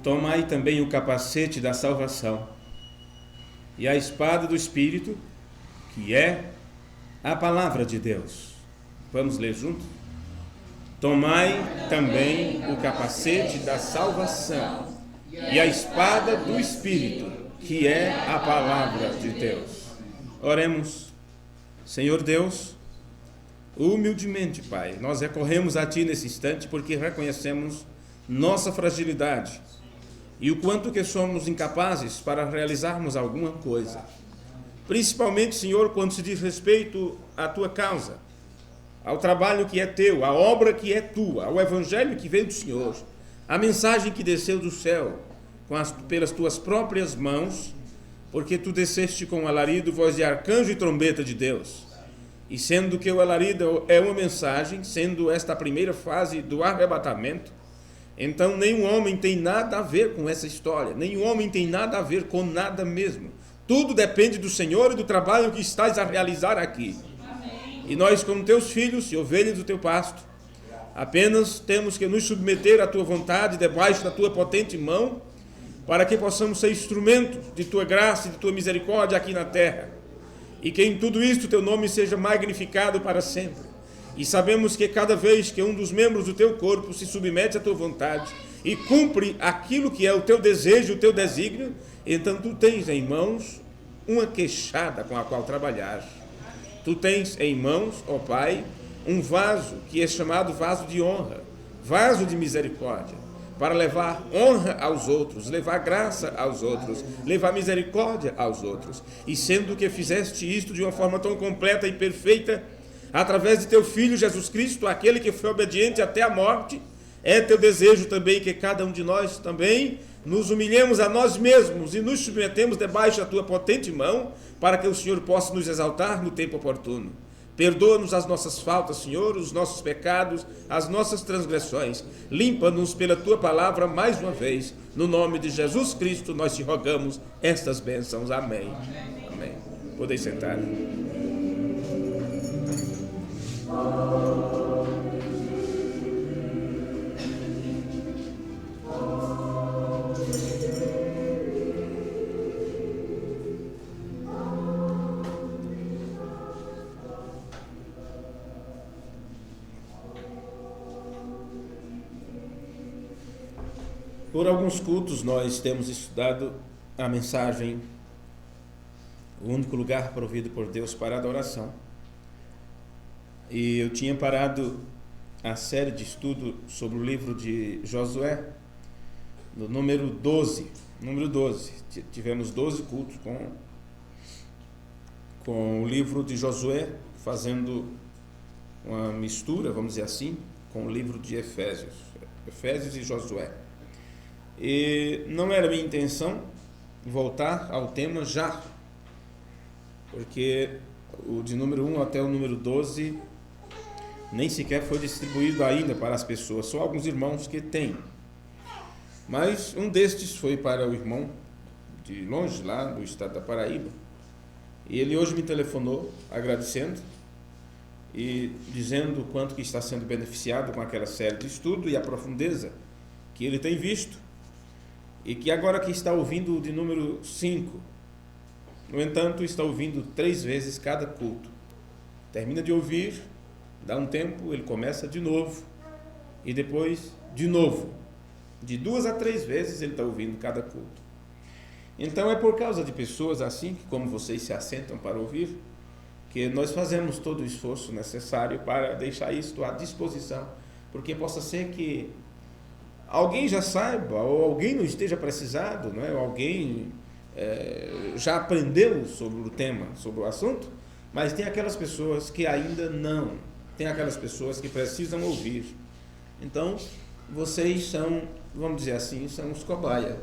Tomai também o capacete da salvação e a espada do Espírito, que é a palavra de Deus. Vamos ler juntos? Tomai também o capacete da salvação e a espada do Espírito, que é a palavra de Deus. Oremos. Senhor Deus, humildemente, Pai, nós recorremos a Ti nesse instante porque reconhecemos nossa fragilidade e o quanto que somos incapazes para realizarmos alguma coisa. Principalmente, Senhor, quando se diz respeito à Tua causa, ao trabalho que é Teu, à obra que é Tua, ao Evangelho que veio do Senhor, a mensagem que desceu do céu pelas Tuas próprias mãos, porque Tu desceste com alarido, voz de arcanjo e trombeta de Deus. E sendo que o alarido é uma mensagem, sendo esta a primeira fase do arrebatamento, então nenhum homem tem nada a ver com essa história, nenhum homem tem nada a ver com nada mesmo. Tudo depende do Senhor e do trabalho que estás a realizar aqui. Amém. E nós, como teus filhos e ovelhas do teu pasto, apenas temos que nos submeter à tua vontade, debaixo da tua potente mão, para que possamos ser instrumentos de tua graça e de tua misericórdia aqui na terra. E que em tudo isto teu nome seja magnificado para sempre. E sabemos que cada vez que um dos membros do teu corpo se submete à tua vontade e cumpre aquilo que é o teu desejo, o teu desígnio, então tu tens em mãos uma queixada com a qual trabalhar. Tu tens em mãos, ó Pai, um vaso que é chamado vaso de honra, vaso de misericórdia, para levar honra aos outros, levar graça aos outros, levar misericórdia aos outros. E sendo que fizeste isto de uma forma tão completa e perfeita, através de teu Filho Jesus Cristo, aquele que foi obediente até a morte, é teu desejo também que cada um de nós também nos humilhemos a nós mesmos e nos submetemos debaixo da tua potente mão, para que o Senhor possa nos exaltar no tempo oportuno. Perdoa-nos as nossas faltas, Senhor, os nossos pecados, as nossas transgressões. Limpa-nos pela tua palavra mais uma vez. No nome de Jesus Cristo nós te rogamos estas bênçãos. Amém. Amém. Podeis sentar. Por alguns cultos nós temos estudado a mensagem, o único lugar provido por Deus para a adoração. E eu tinha parado a série de estudo sobre o livro de Josué, no número 12. Tivemos 12 cultos com o livro de Josué, fazendo uma mistura, vamos dizer assim, com o livro de Efésios e Josué. E não era minha intenção voltar ao tema já, porque o de número 1 até o número 12 nem sequer foi distribuído ainda para as pessoas, só alguns irmãos que têm. Mas um destes foi para o irmão de longe, lá do estado da Paraíba, e ele hoje me telefonou agradecendo e dizendo o quanto que está sendo beneficiado com aquela série de estudo e a profundeza que ele tem visto, e que agora que está ouvindo o de número 5, no entanto está ouvindo 3 vezes cada culto. Termina de ouvir, dá um tempo, ele começa de novo, e depois de novo, de 2 a 3 vezes ele está ouvindo cada culto. Então é por causa de pessoas assim, que como vocês se assentam para ouvir, que nós fazemos todo o esforço necessário para deixar isto à disposição, porque possa ser que alguém já saiba, ou alguém não esteja precisado, não é? Ou alguém já aprendeu sobre o tema, sobre o assunto, mas tem aquelas pessoas que ainda não, tem aquelas pessoas que precisam ouvir. Então, vocês são, vamos dizer assim, são os cobaia.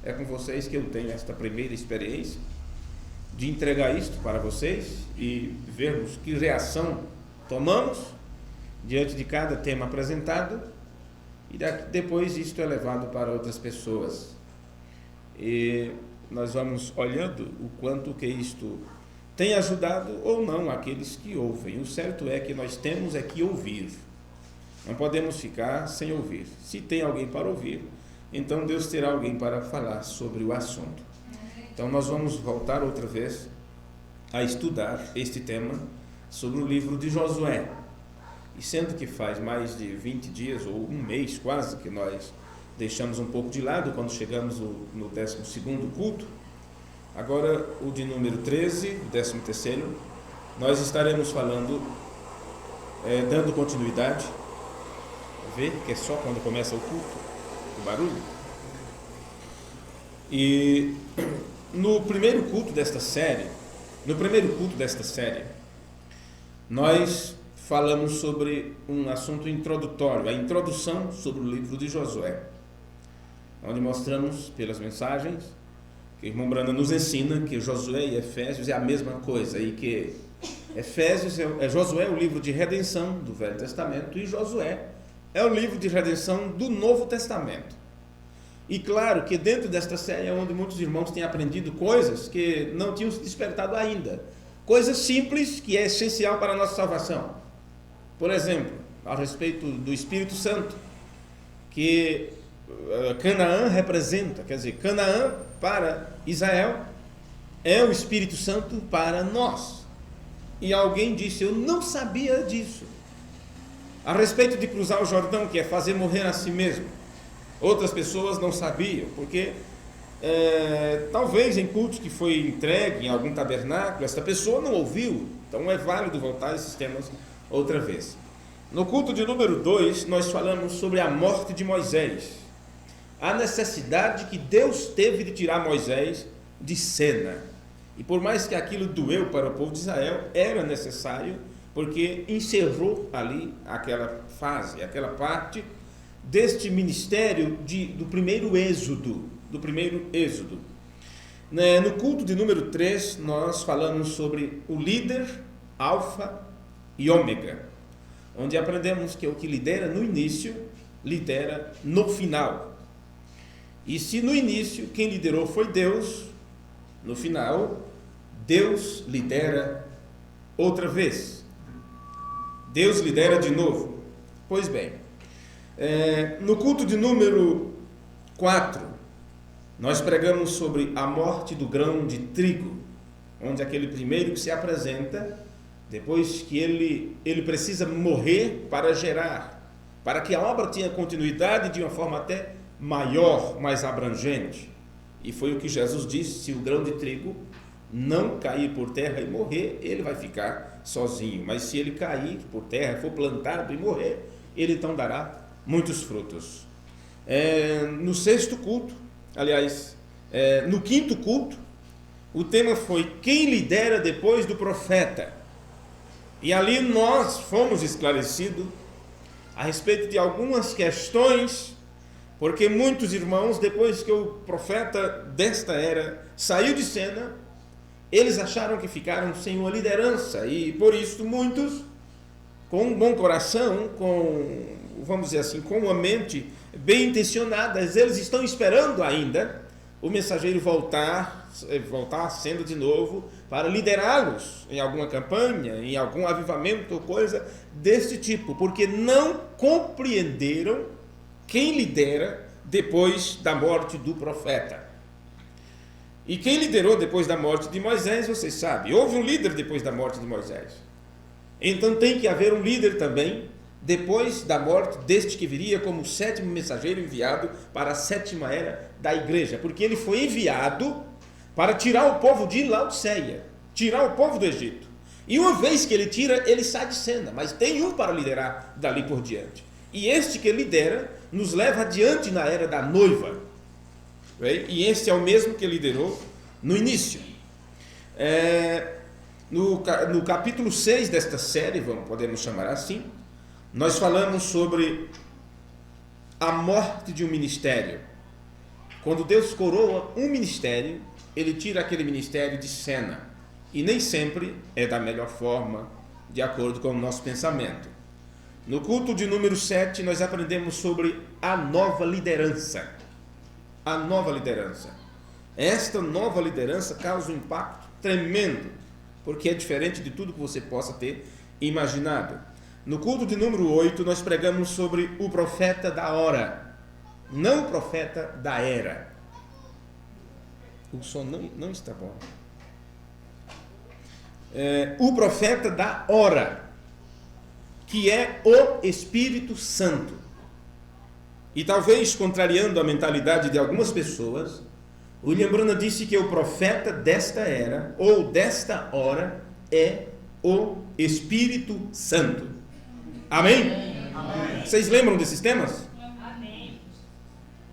É com vocês que eu tenho esta primeira experiência de entregar isto para vocês e vermos que reação tomamos diante de cada tema apresentado, e depois isto é levado para outras pessoas. E nós vamos olhando o quanto que isto tem ajudado ou não aqueles que ouvem. O certo é que nós temos que ouvir. Não podemos ficar sem ouvir. Se tem alguém para ouvir, então Deus terá alguém para falar sobre o assunto. Então nós vamos voltar outra vez a estudar este tema sobre o livro de Josué. E sendo que faz mais de 20 dias, ou um mês quase, que nós deixamos um pouco de lado quando chegamos no 12º culto, agora o de número 13, o 13º, nós estaremos falando, dando continuidade. Vê que é só quando começa o culto, o barulho. E no primeiro culto desta série, nós falamos sobre um assunto introdutório, a introdução sobre o livro de Josué, onde mostramos pelas mensagens que o irmão Branda nos ensina que Josué e Efésios é a mesma coisa, e que Josué é o livro de redenção do Velho Testamento e Josué é o livro de redenção do Novo Testamento. E claro que dentro desta série é onde muitos irmãos têm aprendido coisas que não tinham se despertado ainda, coisas simples que é essencial para a nossa salvação. Por exemplo, a respeito do Espírito Santo, que Canaã representa, quer dizer, Canaã para Israel é o Espírito Santo para nós. E alguém disse, eu não sabia disso. A respeito de cruzar o Jordão, que é fazer morrer a si mesmo, outras pessoas não sabiam, porque talvez em cultos que foi entregue em algum tabernáculo, esta pessoa não ouviu. Então é válido voltar a esses temas outra vez. No culto de número 2, nós falamos sobre a morte de Moisés, a necessidade que Deus teve de tirar Moisés de cena. E por mais que aquilo doeu para o povo de Israel, era necessário, porque encerrou ali aquela fase, aquela parte deste ministério do primeiro êxodo. No culto de número 3, nós falamos sobre o líder, alfa e ômega, onde aprendemos que o que lidera no início, lidera no final. E se no início quem liderou foi Deus, no final, Deus lidera outra vez. Deus lidera de novo. Pois bem, no culto de número 4, nós pregamos sobre a morte do grão de trigo, onde aquele primeiro que se apresenta, depois que ele precisa morrer para gerar, para que a obra tenha continuidade de uma forma até maior, mais abrangente. E foi o que Jesus disse, se o grão de trigo não cair por terra e morrer, ele vai ficar sozinho, mas se ele cair por terra, for plantado e morrer, ele então dará muitos frutos. No 6º culto, aliás, no 5º culto, o tema foi quem lidera depois do profeta. E ali nós fomos esclarecidos a respeito de algumas questões, porque muitos irmãos, depois que o profeta desta era saiu de cena, eles acharam que ficaram sem uma liderança, e por isso muitos, com um bom coração, vamos dizer assim, com uma mente bem intencionada, eles estão esperando ainda o mensageiro voltar sendo de novo para liderá-los em alguma campanha, em algum avivamento ou coisa desse tipo, porque não compreenderam quem lidera depois da morte do profeta. E quem liderou depois da morte de Moisés, vocês sabem, houve um líder depois da morte de Moisés. Então tem que haver um líder também depois da morte deste que viria como o 7º mensageiro enviado para a 7ª era da igreja, porque ele foi enviado para tirar o povo de Laodiceia, tirar o povo do Egito. E uma vez que ele tira, ele sai de cena, mas tem um para liderar dali por diante. E este que lidera nos leva adiante na era da noiva. E este é o mesmo que liderou no início. No capítulo 6 desta série, podemos chamar assim, nós falamos sobre a morte de um ministério. Quando Deus coroa um ministério, Ele tira aquele ministério de cena. E nem sempre é da melhor forma, de acordo com o nosso pensamento. No culto de número 7, nós aprendemos sobre a nova liderança. A nova liderança. Esta nova liderança causa um impacto tremendo, porque é diferente de tudo que você possa ter imaginado. No culto de número 8, nós pregamos sobre o profeta da hora, não o profeta da era. O som não está bom. O profeta da hora, que é o Espírito Santo. E talvez contrariando a mentalidade de algumas pessoas, William Branham disse que o profeta desta era, ou desta hora, é o Espírito Santo. Amém? Amém. Vocês lembram desses temas? Amém.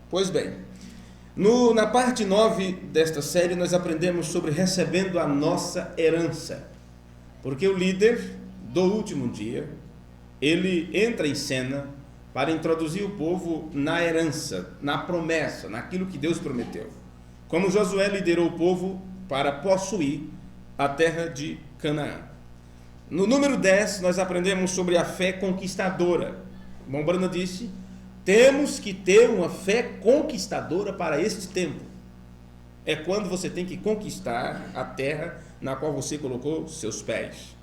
Pois bem, na parte 9 desta série nós aprendemos sobre recebendo a nossa herança. Porque o líder do último dia, ele entra em cena para introduzir o povo na herança, na promessa, naquilo que Deus prometeu. Como Josué liderou o povo para possuir a terra de Canaã. No número 10, nós aprendemos sobre a fé conquistadora. Irmão Branham disse, temos que ter uma fé conquistadora para este tempo. É quando você tem que conquistar a terra na qual você colocou seus pés.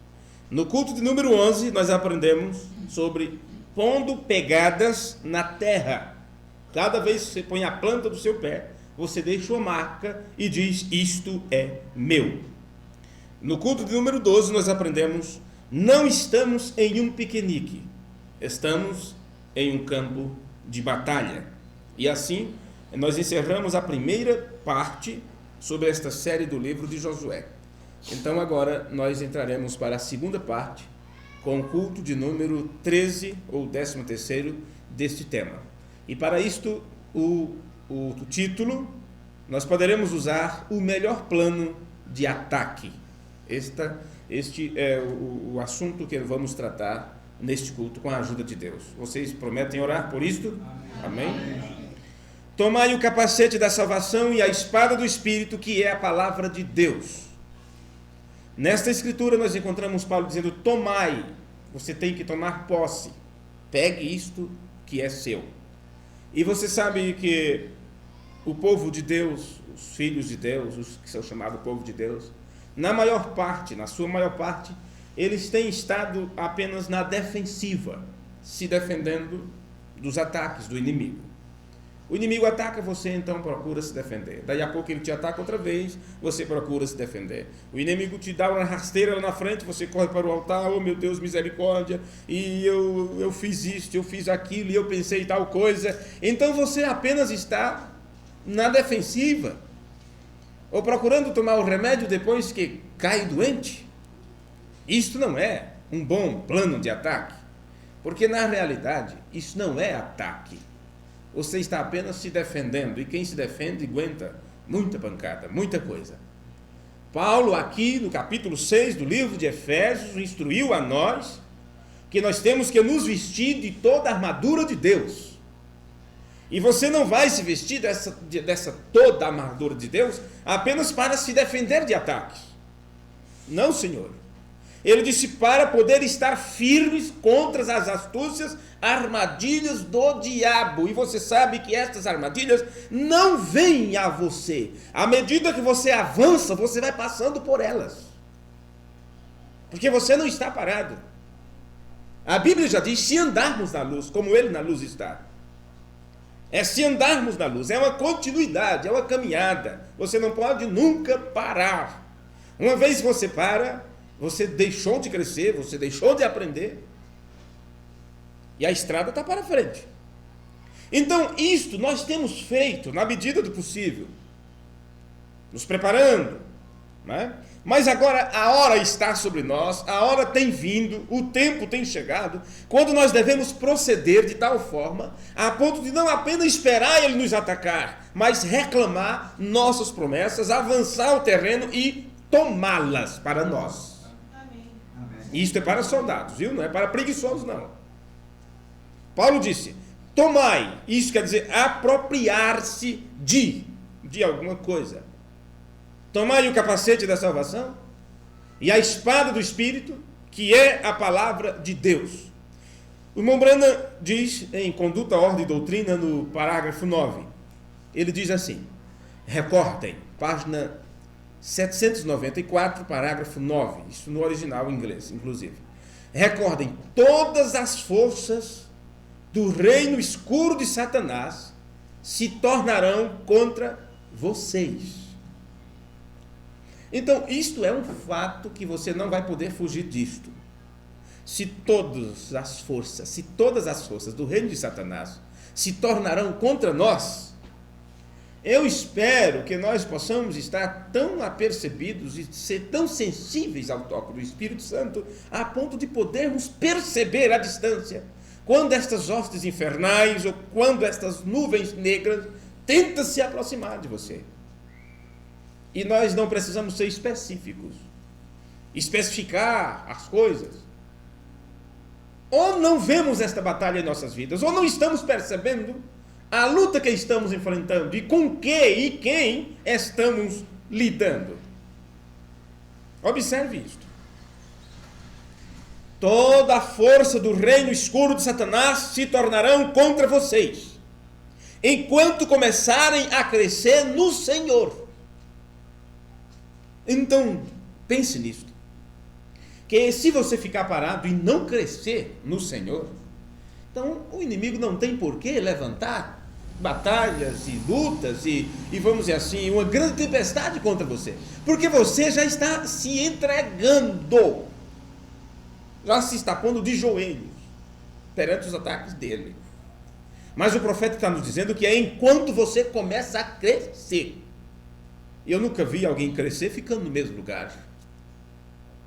No culto de número 11, nós aprendemos sobre pondo pegadas na terra. Cada vez que você põe a planta do seu pé, você deixa uma marca e diz, isto é meu. No culto de número 12, nós aprendemos, não estamos em um piquenique, estamos em um campo de batalha. E assim, nós encerramos a primeira parte sobre esta série do livro de Josué. Então agora nós entraremos para a segunda parte, com o culto de número 13, ou 13º, deste tema. E para isto, o título, nós poderemos usar o melhor plano de ataque. Este é o assunto que vamos tratar neste culto com a ajuda de Deus. Vocês prometem orar por isto? Amém? Tomai o capacete da salvação e a espada do Espírito, que é a palavra de Deus. Nesta escritura nós encontramos Paulo dizendo, tomai, você tem que tomar posse. Pegue isto que é seu. E você sabe que o povo de Deus, os filhos de Deus, os que são chamados povo de Deus, na sua maior parte, eles têm estado apenas na defensiva, se defendendo dos ataques do inimigo. O inimigo ataca você, então procura se defender. Daí a pouco ele te ataca outra vez, você procura se defender. O inimigo te dá uma rasteira lá na frente, você corre para o altar, oh meu Deus, misericórdia, e eu fiz isto, eu fiz aquilo, e eu pensei tal coisa. Então você apenas está na defensiva, ou procurando tomar o remédio depois que cai doente. Isto não é um bom plano de ataque, porque na realidade isso não é ataque. Você está apenas se defendendo, e quem se defende aguenta muita pancada, muita coisa. Paulo aqui no capítulo 6 do livro de Efésios instruiu a nós que nós temos que nos vestir de toda a armadura de Deus. E você não vai se vestir dessa toda a armadura de Deus apenas para se defender de ataques. Não, Senhor. Ele disse para poder estar firmes contra as astúcias, armadilhas do diabo. E você sabe que estas armadilhas não vêm a você. À medida que você avança, você vai passando por elas. Porque você não está parado. A Bíblia já diz, se andarmos na luz, como Ele na luz está. É se andarmos na luz, é uma continuidade, é uma caminhada. Você não pode nunca parar. Uma vez que você para, você deixou de crescer, você deixou de aprender. E a estrada está para frente. Então, isto nós temos feito na medida do possível. Nos preparando, né? Mas agora a hora está sobre nós, a hora tem vindo, o tempo tem chegado, quando nós devemos proceder de tal forma, a ponto de não apenas esperar Ele nos atacar, mas reclamar nossas promessas, avançar o terreno e tomá-las para nós. Isto é para soldados, viu? Não é para preguiçosos, não. Paulo disse, tomai. Isso quer dizer apropriar-se de alguma coisa. Tomai o capacete da salvação e a espada do Espírito, que é a palavra de Deus. O irmão Branham diz em Conduta, Ordem e Doutrina, no parágrafo 9, ele diz assim, recordem, página 794, parágrafo 9, isso no original em inglês, inclusive. Recordem, todas as forças do reino escuro de Satanás se tornarão contra vocês. Então, isto é um fato que você não vai poder fugir disto. Se todas as forças do reino de Satanás se tornarão contra nós, eu espero que nós possamos estar tão apercebidos e ser tão sensíveis ao toque do Espírito Santo, a ponto de podermos perceber a distância, quando estas hostes infernais ou quando estas nuvens negras tentam se aproximar de você. E nós não precisamos ser específicos, especificar as coisas. Ou não vemos esta batalha em nossas vidas, ou não estamos percebendo a luta que estamos enfrentando e com que e quem estamos lidando. Observe isto. Toda a força do reino escuro de Satanás se tornarão contra vocês, enquanto começarem a crescer no Senhor. Então, pense nisto. Que se você ficar parado e não crescer no Senhor, então o inimigo não tem por que levantar batalhas e lutas e vamos dizer assim, uma grande tempestade contra você. Porque você já está se entregando, já se está pondo de joelhos perante os ataques dele. Mas o profeta está nos dizendo que é enquanto você começa a crescer. Eu nunca vi alguém crescer ficando no mesmo lugar.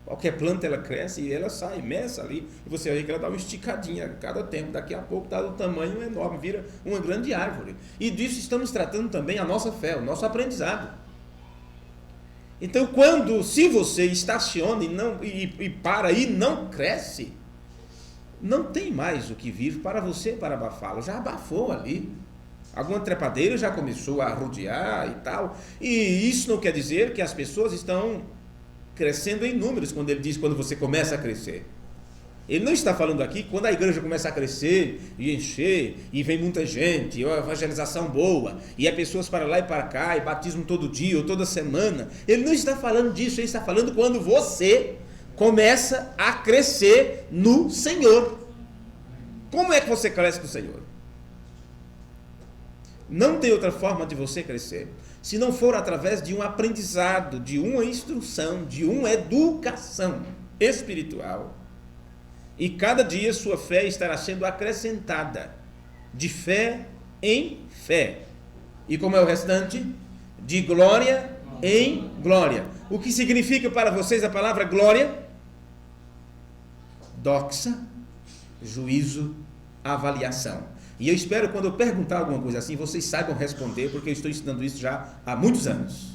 Qualquer planta ela cresce e ela sai imensa ali, e você vê que ela dá uma esticadinha a cada tempo, daqui a pouco está do tamanho enorme, vira uma grande árvore. E disso estamos tratando também a nossa fé, o nosso aprendizado. Então, se você estaciona e para e não cresce, não tem mais o que vir para você para abafá-lo, já abafou ali. Alguma trepadeira já começou a rodear e tal, e isso não quer dizer que as pessoas estão crescendo em números, quando ele diz quando você começa a crescer. Ele não está falando aqui quando a igreja começa a crescer e encher, e vem muita gente, e uma evangelização boa, e é pessoas para lá e para cá, e batismo todo dia ou toda semana. Ele não está falando disso, ele está falando quando você começa a crescer no Senhor. Como é que você cresce no Senhor? Não tem outra forma de você crescer, se não for através de um aprendizado, de uma instrução, de uma educação espiritual. E cada dia sua fé estará sendo acrescentada, de fé em fé. E como é o restante? De glória em glória. O que significa para vocês a palavra glória? Doxa, juízo, avaliação. E eu espero, quando eu perguntar alguma coisa assim, vocês saibam responder, porque eu estou ensinando isso já há muitos anos.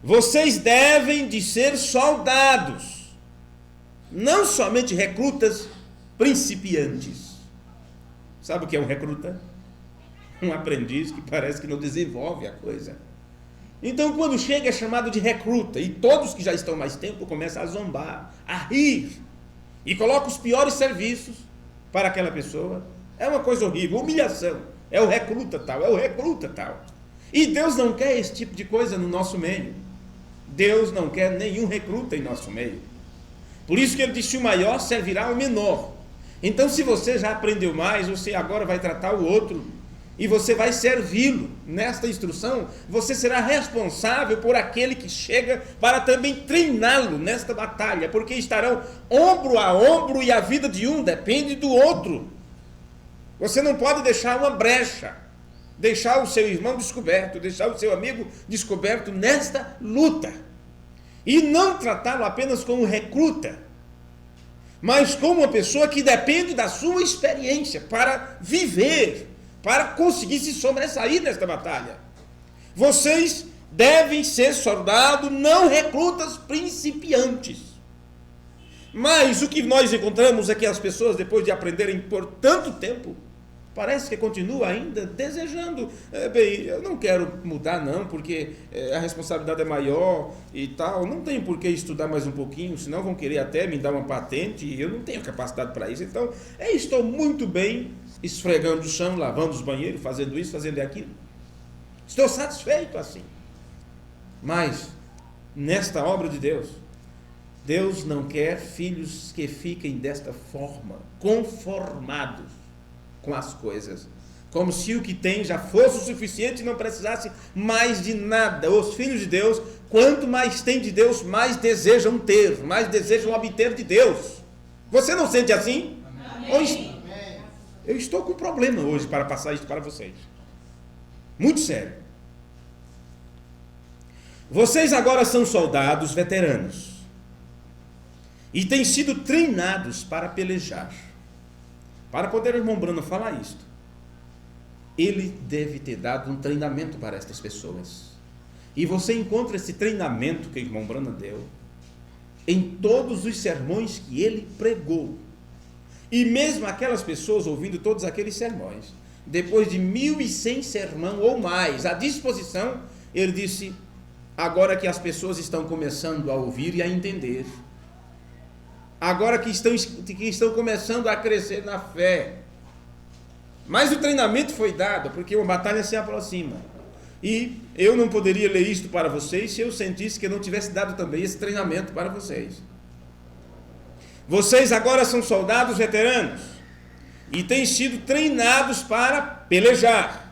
Vocês devem de ser soldados, não somente recrutas principiantes. Sabe o que é um recruta? Um aprendiz que parece que não desenvolve a coisa. Então, quando chega, é chamado de recruta, e todos que já estão mais tempo começam a zombar, a rir, e colocam os piores serviços para aquela pessoa. É uma coisa horrível, humilhação. É o recruta tal, é o recruta tal. E Deus não quer esse tipo de coisa no nosso meio. Deus não quer nenhum recruta em nosso meio. Por isso que ele disse: o maior servirá ao menor. Então, se você já aprendeu mais, você agora vai tratar o outro e você vai servi-lo. Nesta instrução, você será responsável por aquele que chega para também treiná-lo nesta batalha, porque estarão ombro a ombro e a vida de um depende do outro. Você não pode deixar uma brecha, deixar o seu irmão descoberto, deixar o seu amigo descoberto nesta luta, e não tratá-lo apenas como recruta, mas como uma pessoa que depende da sua experiência para viver, para conseguir se sobressair nesta batalha. Vocês devem ser soldados, não recrutas principiantes. Mas o que nós encontramos é que as pessoas, depois de aprenderem por tanto tempo, parece que continua ainda desejando, bem, eu não quero mudar não, porque a responsabilidade é maior e tal, não tenho por que estudar mais um pouquinho, senão vão querer até me dar uma patente e eu não tenho capacidade para isso, então estou muito bem esfregando o chão, lavando os banheiros, fazendo isso, fazendo aquilo, estou satisfeito assim. Mas, nesta obra de Deus, Deus não quer filhos que fiquem desta forma, conformados com as coisas, como se o que tem já fosse o suficiente e não precisasse mais de nada. Os filhos de Deus, quanto mais tem de Deus, mais desejam ter, mais desejam obter de Deus. Você não sente assim? Amém. Eu estou com um problema hoje para passar isso para vocês, muito sério. Vocês agora são soldados veteranos e têm sido treinados para pelejar. Para poder o irmão Branham falar isto, ele deve ter dado um treinamento para estas pessoas. E você encontra esse treinamento que o irmão Branham deu em todos os sermões que ele pregou. E mesmo aquelas pessoas ouvindo todos aqueles sermões, depois de 1100 sermões ou mais à disposição, ele disse: agora que as pessoas estão começando a ouvir e a entender, agora que estão começando a crescer na fé, mas o treinamento foi dado, porque uma batalha se aproxima, e eu não poderia ler isto para vocês se eu sentisse que eu não tivesse dado também esse treinamento para vocês. Vocês agora são soldados veteranos e têm sido treinados para pelejar,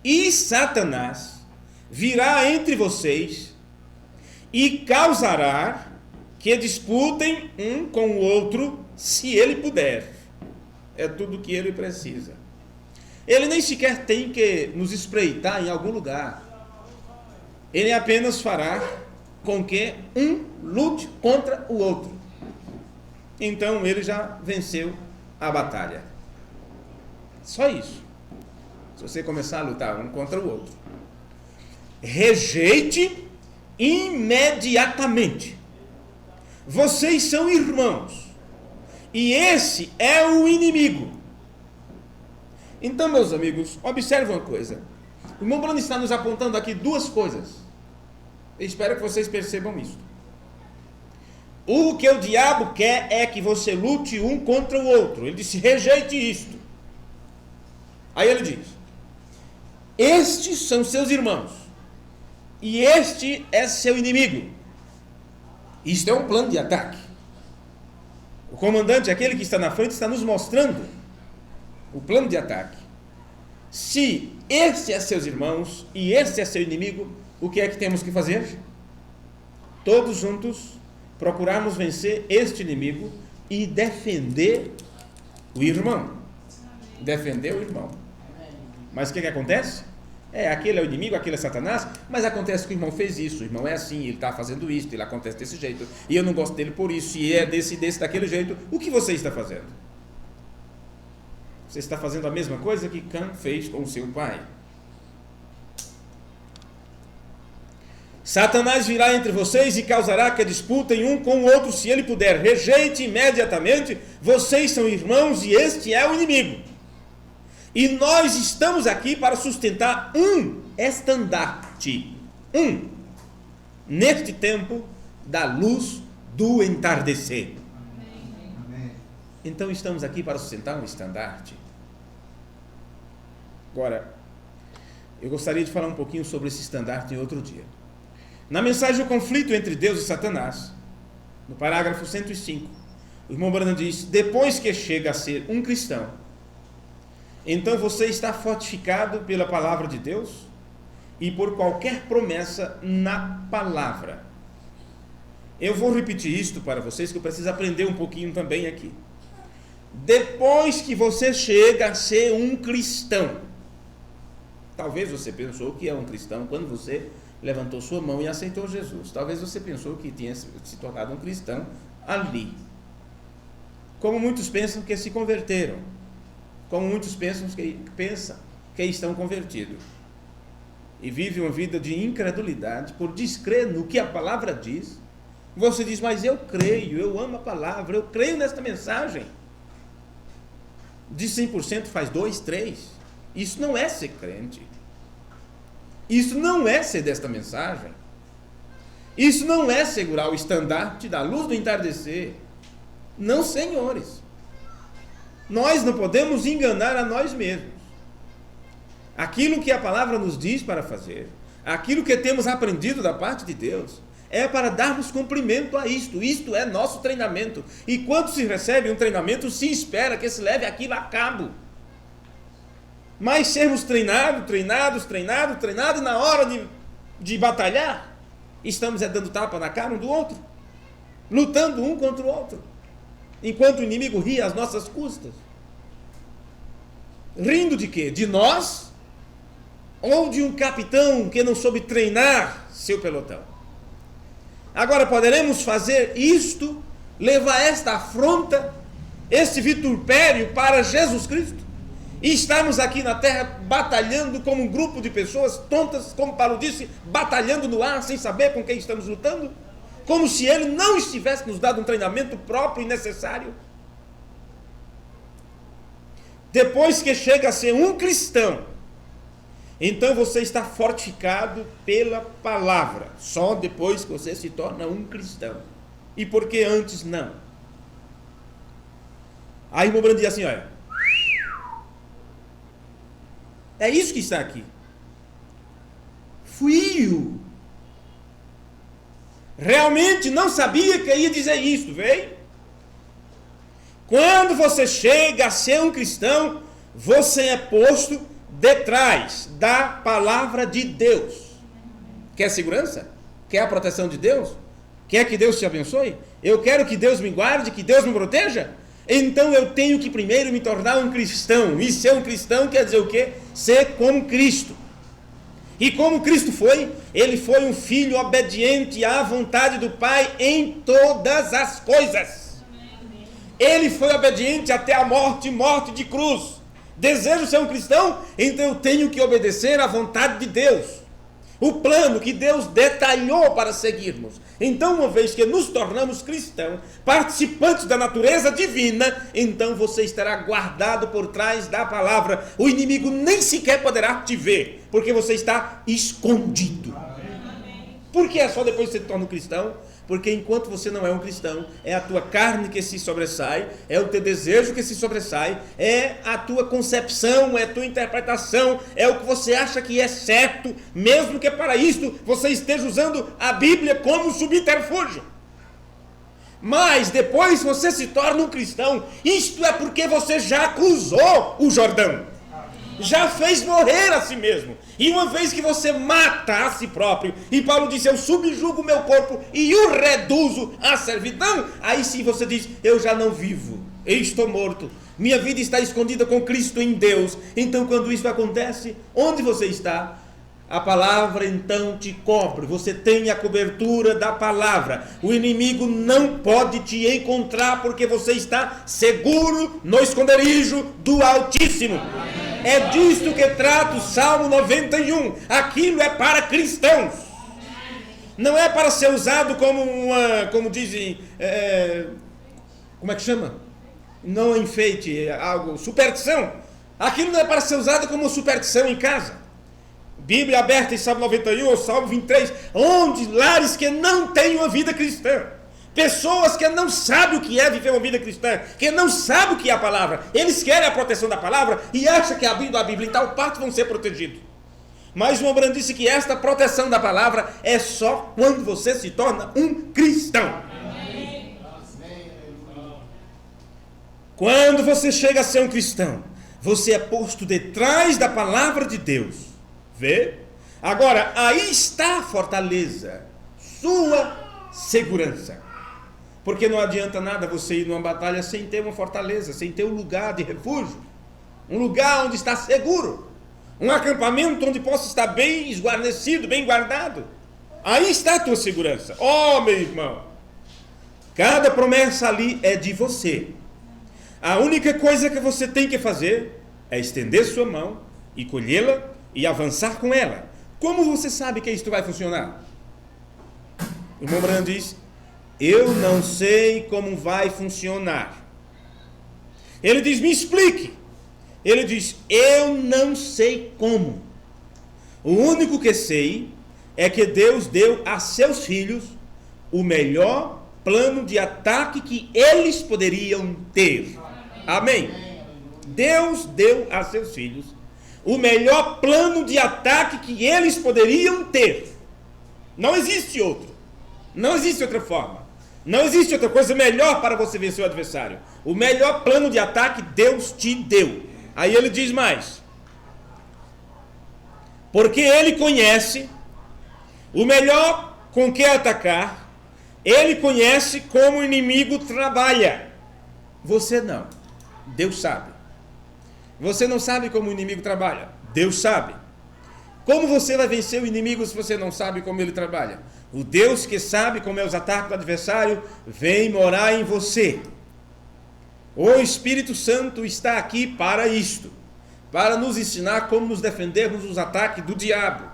e Satanás virá entre vocês e causará que disputem um com o outro, se ele puder. É tudo o que ele precisa. Ele nem sequer tem que nos espreitar em algum lugar. Ele apenas fará com que um lute contra o outro. Então ele já venceu a batalha. Só isso. Se você começar a lutar um contra o outro, rejeite imediatamente. Vocês são irmãos, e esse é o inimigo. Então, meus amigos, observe uma coisa. O irmão Branham está nos apontando aqui duas coisas. Eu espero que vocês percebam isso. O que o diabo quer é que você lute um contra o outro. Ele disse: rejeite isto. Aí ele diz: estes são seus irmãos, e este é seu inimigo. Isto é um plano de ataque. O comandante, aquele que está na frente, está nos mostrando o plano de ataque. Se este é seus irmãos e este é seu inimigo, o que é que temos que fazer? Todos juntos procurarmos vencer este inimigo e defender o irmão. Defender o irmão. Mas o que acontece? Aquele é o inimigo, aquele é Satanás, mas acontece que o irmão fez isso, o irmão é assim, ele está fazendo isso, ele acontece desse jeito, e eu não gosto dele por isso, e é desse, daquele jeito. O que você está fazendo? Você está fazendo a mesma coisa que Cã fez com o seu pai. Satanás virá entre vocês e causará que disputem um com o outro, se ele puder. Rejeite imediatamente, vocês são irmãos e este é o inimigo. E nós estamos aqui para sustentar um estandarte, neste tempo da luz do entardecer. Amém. Então estamos aqui para sustentar um estandarte. Agora, eu gostaria de falar um pouquinho sobre esse estandarte em outro dia. Na mensagem O Conflito entre Deus e Satanás, no parágrafo 105, o irmão Branham diz: depois que chega a ser um cristão, então você está fortificado pela palavra de Deus e por qualquer promessa na palavra. Eu vou repetir isto para vocês, que eu preciso aprender um pouquinho também aqui. Depois que você chega a ser um cristão, talvez você pensou que é um cristão quando você levantou sua mão e aceitou Jesus. Talvez você pensou que tinha se tornado um cristão ali. Como muitos pensam que se converteram. Como muitos pensam que estão convertidos. e vive uma vida de incredulidade por descrer no que a palavra diz, você diz, mas eu creio, eu amo a palavra, eu creio nesta mensagem. De 100% faz 2, 3. Isso não é ser crente. Isso não é ser desta mensagem. Isso não é segurar o estandarte da luz do entardecer. Não, senhores. Nós não podemos enganar a nós mesmos. Aquilo que a palavra nos diz para fazer, aquilo que temos aprendido da parte de Deus, é para darmos cumprimento a isto. Isto é nosso treinamento. E quando se recebe um treinamento, se espera que se leve aquilo a cabo. Mas sermos treinados, e na hora de batalhar, estamos dando tapa na cara um do outro, lutando um contra o outro, enquanto o inimigo ri às nossas custas. Rindo de quê? De nós? Ou de um capitão que não soube treinar seu pelotão? Agora, poderemos fazer isto, levar esta afronta, este vitupério para Jesus Cristo? E estamos aqui na terra batalhando como um grupo de pessoas tontas, como Paulo disse, batalhando no ar, sem saber com quem estamos lutando? Como se ele não estivesse nos dado um treinamento próprio e necessário? Depois que chega a ser um cristão, então você está fortificado pela palavra. Só depois que você se torna um cristão. E por que antes não? Aí o Brando diz assim, olha. É isso que está aqui. Frio. Realmente não sabia que ia dizer isso, veio? Quando você chega a ser um cristão, você é posto detrás da palavra de Deus. Quer segurança? Quer a proteção de Deus? Quer que Deus te abençoe? Eu quero que Deus me guarde, que Deus me proteja? Então eu tenho que primeiro me tornar um cristão. E ser um cristão quer dizer o quê? Ser como Cristo. E como Cristo foi? Ele foi um filho obediente à vontade do Pai em todas as coisas. Ele foi obediente até a morte de cruz. Desejo ser um cristão? Então eu tenho que obedecer à vontade de Deus. O plano que Deus detalhou para seguirmos. Então, uma vez que nos tornamos cristãos, participantes da natureza divina, então você estará guardado por trás da palavra. O inimigo nem sequer poderá te ver, porque você está escondido. Por que é só depois que você se torna um cristão? Porque enquanto você não é um cristão, é a tua carne que se sobressai, é o teu desejo que se sobressai, é a tua concepção, é a tua interpretação, é o que você acha que é certo, mesmo que para isto você esteja usando a Bíblia como subterfúgio. Mas depois você se torna um cristão, isto é porque você já cruzou o Jordão. Já fez morrer a si mesmo. E uma vez que você mata a si próprio, e Paulo disse, eu subjugo o meu corpo e o reduzo à servidão, aí sim você diz, eu já não vivo, eu estou morto, minha vida está escondida com Cristo em Deus. Então quando isso acontece, onde você está? A palavra então te cobre, você tem a cobertura da palavra, o inimigo não pode te encontrar, porque você está seguro no esconderijo do Altíssimo. É disto que trata o Salmo 91, aquilo é para cristãos, não é para ser usado como como dizem, como é que chama? Não enfeite, algo, superstição. Aquilo não é para ser usado como superstição em casa. Bíblia aberta em Salmo 91 ou Salmo 23, onde lares que não têm uma vida cristã, pessoas que não sabem o que é viver uma vida cristã, que não sabem o que é a palavra, eles querem a proteção da palavra e acham que abrindo a Bíblia em tal parte vão ser protegidos. Mas o Abraham disse que esta proteção da palavra é só quando você se torna um cristão. Quando você chega a ser um cristão, você é posto detrás da palavra de Deus. Vê? Agora, aí está a fortaleza, sua segurança. Porque não adianta nada você ir numa batalha sem ter uma fortaleza, sem ter um lugar de refúgio, um lugar onde está seguro, um acampamento onde possa estar bem esguarnecido, bem guardado. Aí está a tua segurança. Oh, meu irmão, cada promessa ali é de você. A única coisa que você tem que fazer é estender sua mão e colhê-la e avançar com ela. Como você sabe que isto vai funcionar? O irmão Branham diz: eu não sei como vai funcionar. Ele diz: me explique. Ele diz: eu não sei como. O único que sei é que Deus deu a seus filhos o melhor plano de ataque que eles poderiam ter. Amém? Deus deu a seus filhos o melhor plano de ataque que eles poderiam ter. Não existe outro. Não existe outra forma. Não existe outra coisa melhor para você vencer o adversário. O melhor plano de ataque Deus te deu. Aí ele diz mais: porque ele conhece o melhor com que atacar, ele conhece como o inimigo trabalha. Você não. Deus sabe. Você não sabe como o inimigo trabalha. Deus sabe. Como você vai vencer o inimigo se você não sabe como ele trabalha? O Deus que sabe como é os ataques do adversário vem morar em você. O Espírito Santo está aqui para isto, para nos ensinar como nos defendermos dos ataques do diabo.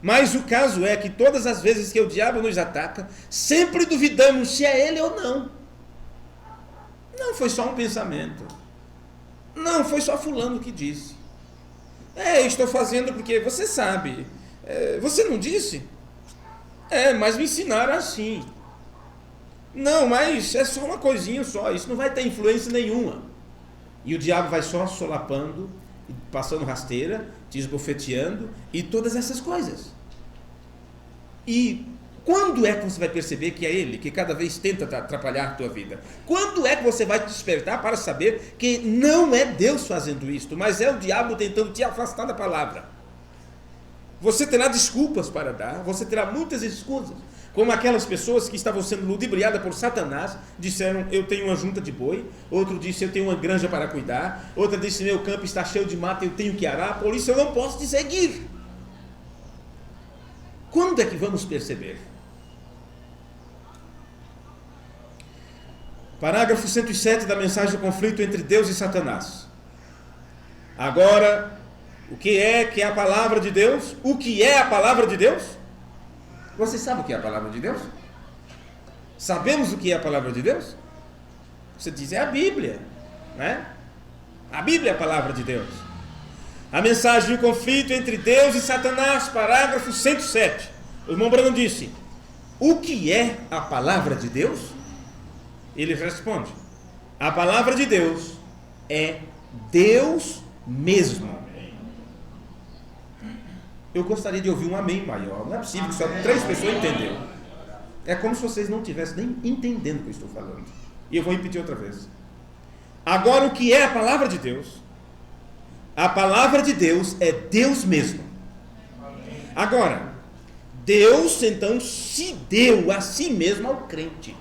Mas o caso é que todas as vezes que o diabo nos ataca, sempre duvidamos se é ele ou não. Não foi só um pensamento. Não foi só fulano que disse. Estou fazendo porque você sabe. Você não disse? Mas me ensinaram assim. Não, mas é só uma coisinha só. Isso não vai ter influência nenhuma. E o diabo vai só solapando, passando rasteira, te esbofeteando e todas essas coisas. E quando é que você vai perceber que é ele que cada vez tenta atrapalhar a tua vida? Quando é que você vai te despertar para saber que não é Deus fazendo isto, mas é o diabo tentando te afastar da palavra? Você terá desculpas para dar, você terá muitas escusas, como aquelas pessoas que estavam sendo ludibriadas por Satanás, disseram: eu tenho uma junta de boi, outro disse: eu tenho uma granja para cuidar, outra disse: meu campo está cheio de mata, eu tenho que arar, por isso eu não posso te seguir. Quando é que vamos perceber? Parágrafo 107 da mensagem do conflito entre Deus e Satanás. Agora, o que é a palavra de Deus? O que é a palavra de Deus? Você sabe o que é a palavra de Deus? Sabemos o que é a palavra de Deus? Você diz: é a Bíblia, né? A Bíblia é a palavra de Deus. A mensagem do conflito entre Deus e Satanás, parágrafo 107. O irmão Branham disse: o que é a palavra de Deus? Ele responde: a palavra de Deus é Deus mesmo. Eu gostaria de ouvir um amém maior. Não é possível que só 3 pessoas entenderam. É como se vocês não estivessem nem entendendo o que eu estou falando. E eu vou repetir outra vez. Agora, o que é a palavra de Deus? A palavra de Deus é Deus mesmo. Agora, Deus então se deu a si mesmo ao crente.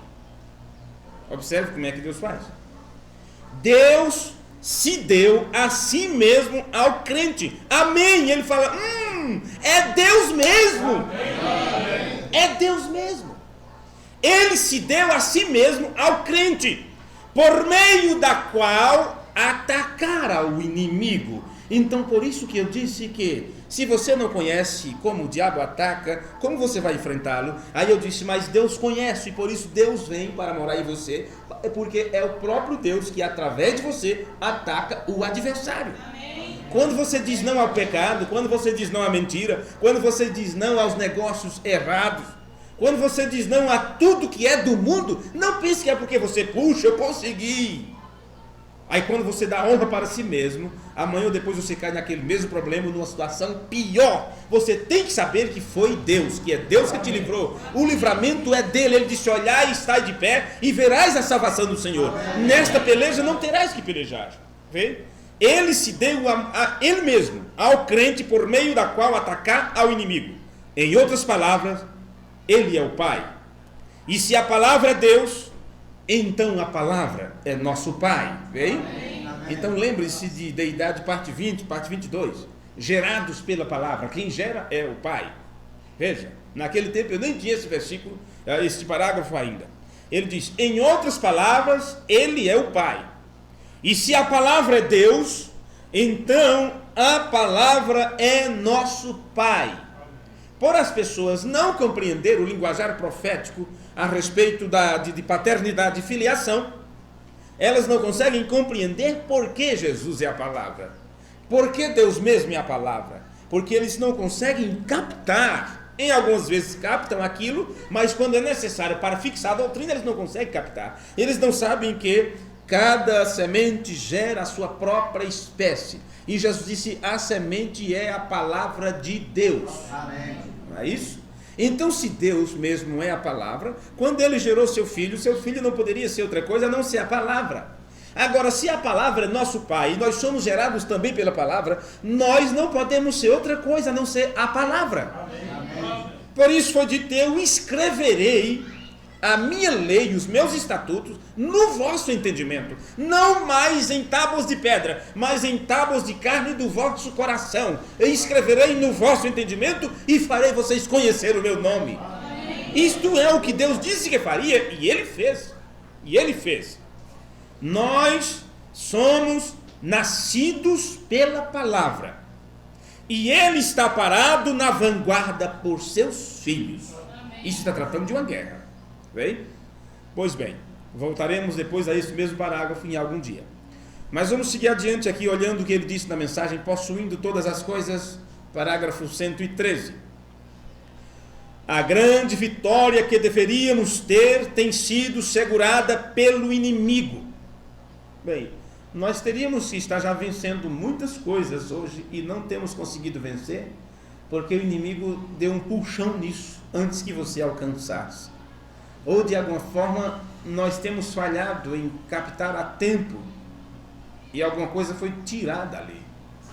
Observe como é que Deus faz. Deus se deu a si mesmo ao crente. Amém. Ele fala: é Deus mesmo. É Deus mesmo. Ele se deu a si mesmo ao crente, por meio da qual atacara o inimigo. Então, por isso que eu disse que se você não conhece como o diabo ataca, como você vai enfrentá-lo? Aí eu disse: mas Deus conhece, e por isso Deus vem para morar em você, porque é o próprio Deus que através de você ataca o adversário. Amém. Quando você diz não ao pecado, quando você diz não à mentira, quando você diz não aos negócios errados, quando você diz não a tudo que é do mundo, não pense que é porque você, puxa, eu consegui. Aí quando você dá honra para si mesmo, amanhã ou depois você cai naquele mesmo problema, numa situação pior. Você tem que saber que foi Deus, que é Deus que te livrou. O livramento é dele. Ele disse: olhai e estai de pé e verás a salvação do Senhor. Nesta peleja não terás que pelejar. Vê? Ele se deu a ele mesmo ao crente, por meio da qual atacar ao inimigo. Em outras palavras, ele é o Pai. E se a palavra é Deus, então a palavra é nosso Pai. Vem? Então lembre-se de Deidade, parte 20, parte 22. Gerados pela palavra. Quem gera é o Pai. Veja, naquele tempo eu nem tinha esse versículo, esse parágrafo ainda. Ele diz: em outras palavras, ele é o Pai. E se a palavra é Deus, então a palavra é nosso Pai. por as pessoas não compreender o linguajar profético a respeito de paternidade e filiação, elas não conseguem compreender por que Jesus é a palavra, por que Deus mesmo é a palavra, porque eles não conseguem captar. Em algumas vezes captam aquilo, mas quando é necessário para fixar a doutrina, eles não conseguem captar. Eles não sabem que cada semente gera a sua própria espécie. E Jesus disse, a semente é a palavra de Deus. Amém. Não é isso? Então, se Deus mesmo é a palavra, quando ele gerou seu filho não poderia ser outra coisa a não ser a palavra. Agora, se a palavra é nosso Pai, e nós somos gerados também pela palavra, nós não podemos ser outra coisa a não ser a palavra. Amém. Por isso foi dito, eu escreverei a minha lei, os meus estatutos, no vosso entendimento, não mais em tábuas de pedra, mas em tábuas de carne do vosso coração. Eu escreverei no vosso entendimento e farei vocês conhecer o meu nome. Amém. Isto é o que Deus disse que faria, e ele fez. E ele fez. Nós somos nascidos pela palavra. E ele está parado na vanguarda por seus filhos. Isso está tratando de uma guerra. Bem? Pois bem, voltaremos depois a esse mesmo parágrafo em algum dia. Mas vamos seguir adiante aqui, olhando o que ele disse na mensagem, possuindo todas as coisas, parágrafo 113. A grande vitória que deveríamos ter tem sido segurada pelo inimigo. Bem, nós teríamos que estar já vencendo muitas coisas hoje e não temos conseguido vencer, porque o inimigo deu um puxão nisso antes que você alcançasse. Ou de alguma forma nós temos falhado em captar a tempo e alguma coisa foi tirada ali,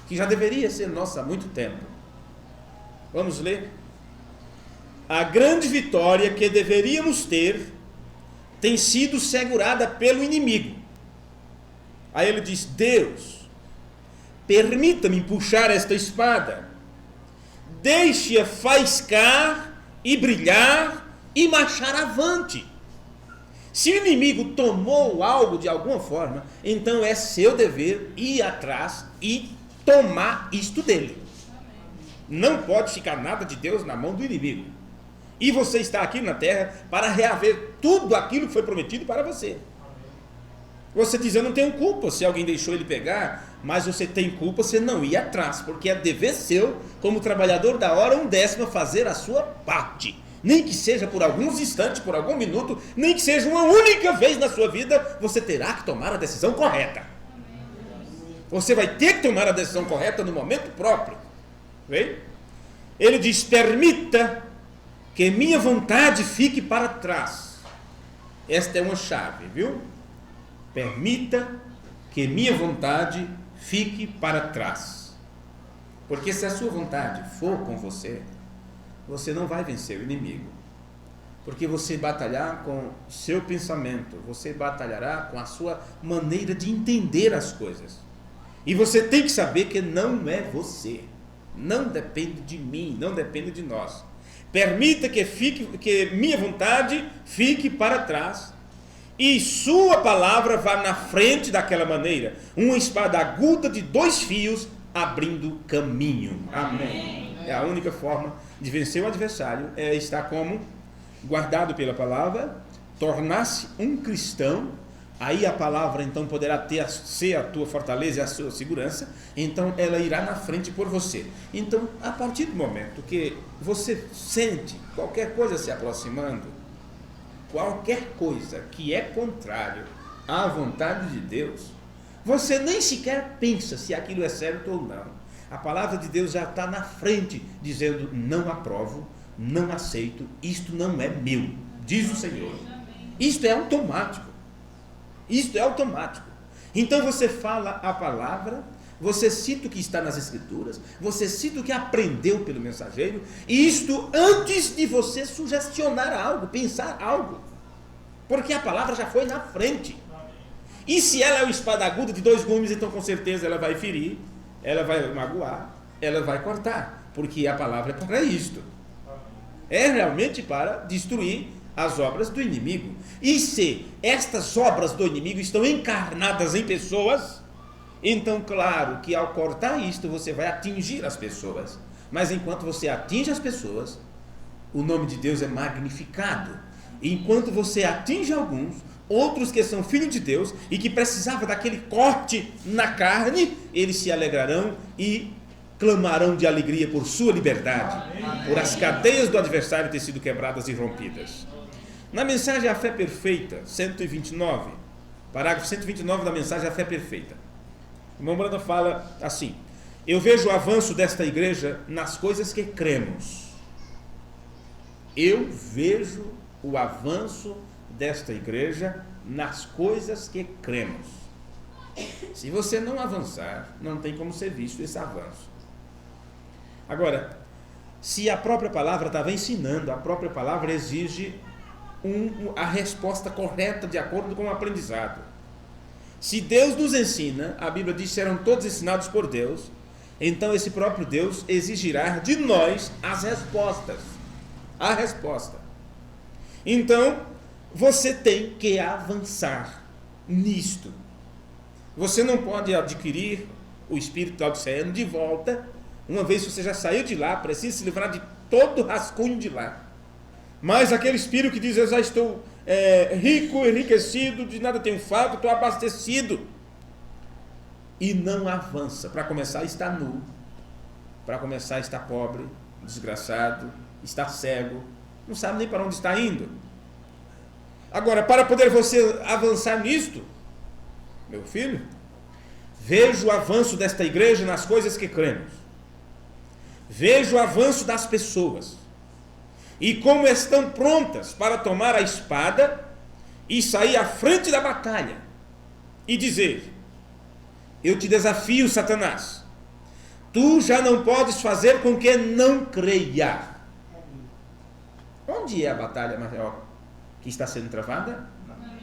que já deveria ser nossa há muito tempo. Vamos ler? A grande vitória que deveríamos ter tem sido segurada pelo inimigo. Aí ele diz, Deus, permita-me puxar esta espada, deixe-a faiscar e brilhar e marchar avante. Se o inimigo tomou algo de alguma forma, então é seu dever ir atrás e tomar isto dele. Não pode ficar nada de Deus na mão do inimigo. E você está aqui na terra para reaver tudo aquilo que foi prometido para você. Você diz, eu não tenho culpa se alguém deixou ele pegar, mas você tem culpa se não ir atrás, porque é dever seu, como trabalhador da hora 1/10, fazer a sua parte. Nem que seja por alguns instantes, por algum minuto, nem que seja uma única vez na sua vida, você terá que tomar a decisão correta. Você vai ter que tomar a decisão correta no momento próprio. Vem? Ele diz, permita que minha vontade fique para trás. Esta é uma chave, viu? Permita que minha vontade fique para trás. Porque se a sua vontade for com você, você não vai vencer o inimigo. Porque você batalhar com seu pensamento, você batalhará com a sua maneira de entender as coisas. E você tem que saber que não é você. Não depende de mim, não depende de nós. Permita que minha vontade fique para trás. E sua palavra vá na frente daquela maneira, uma espada aguda de 2 fios, abrindo caminho. Amém. É a única forma de vencer o adversário, é estar como guardado pela palavra, tornar-se um cristão. Aí a palavra então poderá ser a tua fortaleza e a sua segurança, então ela irá na frente por você. Então, a partir do momento que você sente qualquer coisa se aproximando, qualquer coisa que é contrário à vontade de Deus, você nem sequer pensa se aquilo é certo ou não. A palavra de Deus já está na frente, dizendo, não aprovo, não aceito, isto não é meu, diz o Senhor. Isto é automático. Isto é automático. Então você fala a palavra, você cita o que está nas Escrituras, você cita o que aprendeu pelo mensageiro, e isto antes de você sugestionar algo, pensar algo, porque a palavra já foi na frente. E se ela é uma espada aguda de 2 gumes, então com certeza ela vai ferir, ela vai magoar, ela vai cortar, porque a palavra é para isto. É realmente para destruir as obras do inimigo. E se estas obras do inimigo estão encarnadas em pessoas, então claro que ao cortar isto você vai atingir as pessoas. Mas enquanto você atinge as pessoas, o nome de Deus é magnificado. E enquanto você atinge alguns, outros que são filhos de Deus e que precisavam daquele corte na carne, eles se alegrarão e clamarão de alegria por sua liberdade, por as cadeias do adversário ter sido quebradas e rompidas. Na mensagem A Fé Perfeita, 129, parágrafo 129 da mensagem A Fé Perfeita, o irmão Branham fala assim: eu vejo o avanço desta igreja nas coisas que cremos. Eu vejo o avanço desta igreja nas coisas que cremos. Se você não avançar, não tem como ser visto esse avanço. Agora, se a própria palavra estava ensinando, a própria palavra exige a resposta correta de acordo com o aprendizado. Se Deus nos ensina, a Bíblia diz que serão todos ensinados por Deus, então esse próprio Deus exigirá de nós as respostas. A resposta. Então, você tem que avançar nisto. Você não pode adquirir o espírito laodiceano de volta, uma vez que você já saiu de lá, precisa se livrar de todo o rascunho de lá. Mas aquele espírito que diz: eu já estou rico, enriquecido, de nada tenho falta, estou abastecido, e não avança. Para começar, está nu. Para começar, está pobre, desgraçado, está cego, não sabe nem para onde está indo. Agora, para poder você avançar nisto, meu filho, veja o avanço desta igreja nas coisas que cremos. Veja o avanço das pessoas e como estão prontas para tomar a espada e sair à frente da batalha e dizer: eu te desafio, Satanás, tu já não podes fazer com que não creia. Onde é a batalha maior que está sendo travada?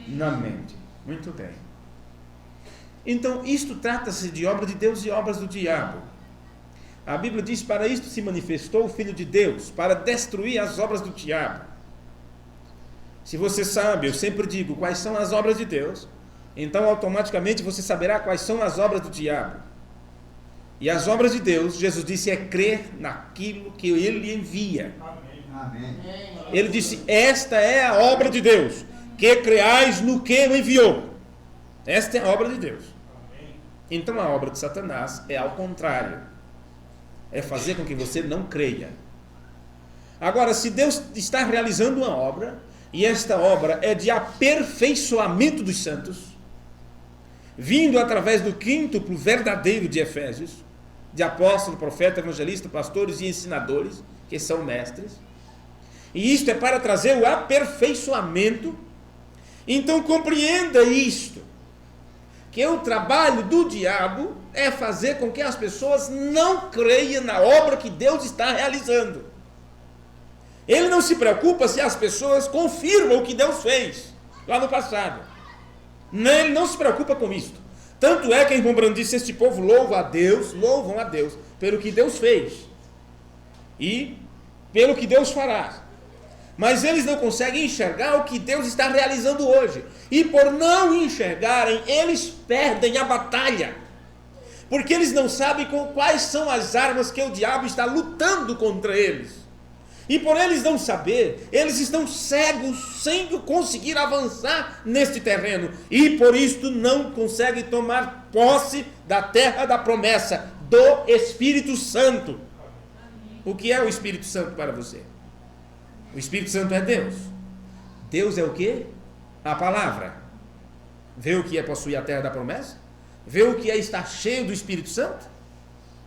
Na mente. Muito bem. Então, isto trata-se de obra de Deus e obras do diabo. A Bíblia diz: para isto se manifestou o Filho de Deus, para destruir as obras do diabo. Se você sabe, eu sempre digo, quais são as obras de Deus, então automaticamente você saberá quais são as obras do diabo. E as obras de Deus, Jesus disse, é crer naquilo que Ele envia. Amém. Ele disse: esta é a obra de Deus, que creais no que Ele enviou. Esta é a obra de Deus. Então a obra de Satanás é ao contrário, é fazer com que você não creia. Agora, se Deus está realizando uma obra, e esta obra é de aperfeiçoamento dos santos, vindo através do quíntuplo verdadeiro de Efésios, de apóstolo, profeta, evangelista, pastores e ensinadores, que são mestres, e isto é para trazer o aperfeiçoamento. Então compreenda isto, que o trabalho do diabo é fazer com que as pessoas não creiam na obra que Deus está realizando. Ele não se preocupa se as pessoas confirmam o que Deus fez lá no passado. Ele não se preocupa com isto. Tanto é que, irmão Branham disse, este povo louvam a Deus pelo que Deus fez e pelo que Deus fará. Mas eles não conseguem enxergar o que Deus está realizando hoje. E por não enxergarem, eles perdem a batalha. Porque eles não sabem quais são as armas que o diabo está lutando contra eles. E por eles não saber, eles estão cegos sem conseguir avançar neste terreno. E por isto não conseguem tomar posse da terra da promessa, do Espírito Santo. O que é o Espírito Santo para você? O Espírito Santo é Deus. Deus é o quê? A palavra. Vê o que é possuir a terra da promessa? Vê o que é estar cheio do Espírito Santo?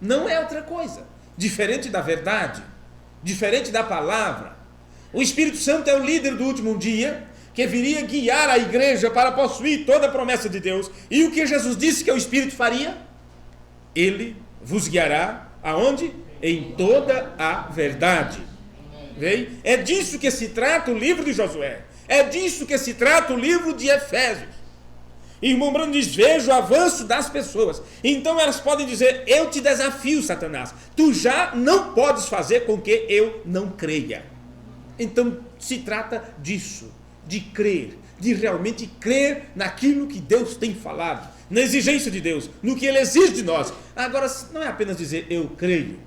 Não é outra coisa. Diferente da verdade, diferente da palavra. O Espírito Santo é o líder do último dia, que viria guiar a igreja para possuir toda a promessa de Deus. E o que Jesus disse que o Espírito faria? Ele vos guiará aonde? Em toda a verdade. Vê? É disso que se trata o livro de Josué. É disso que se trata o livro de Efésios. E irmão Branham diz: veja o avanço das pessoas. Então elas podem dizer: eu te desafio, Satanás, tu já não podes fazer com que eu não creia. Então se trata disso, de crer, de realmente crer naquilo que Deus tem falado, na exigência de Deus, no que Ele exige de nós. Agora, não é apenas dizer eu creio.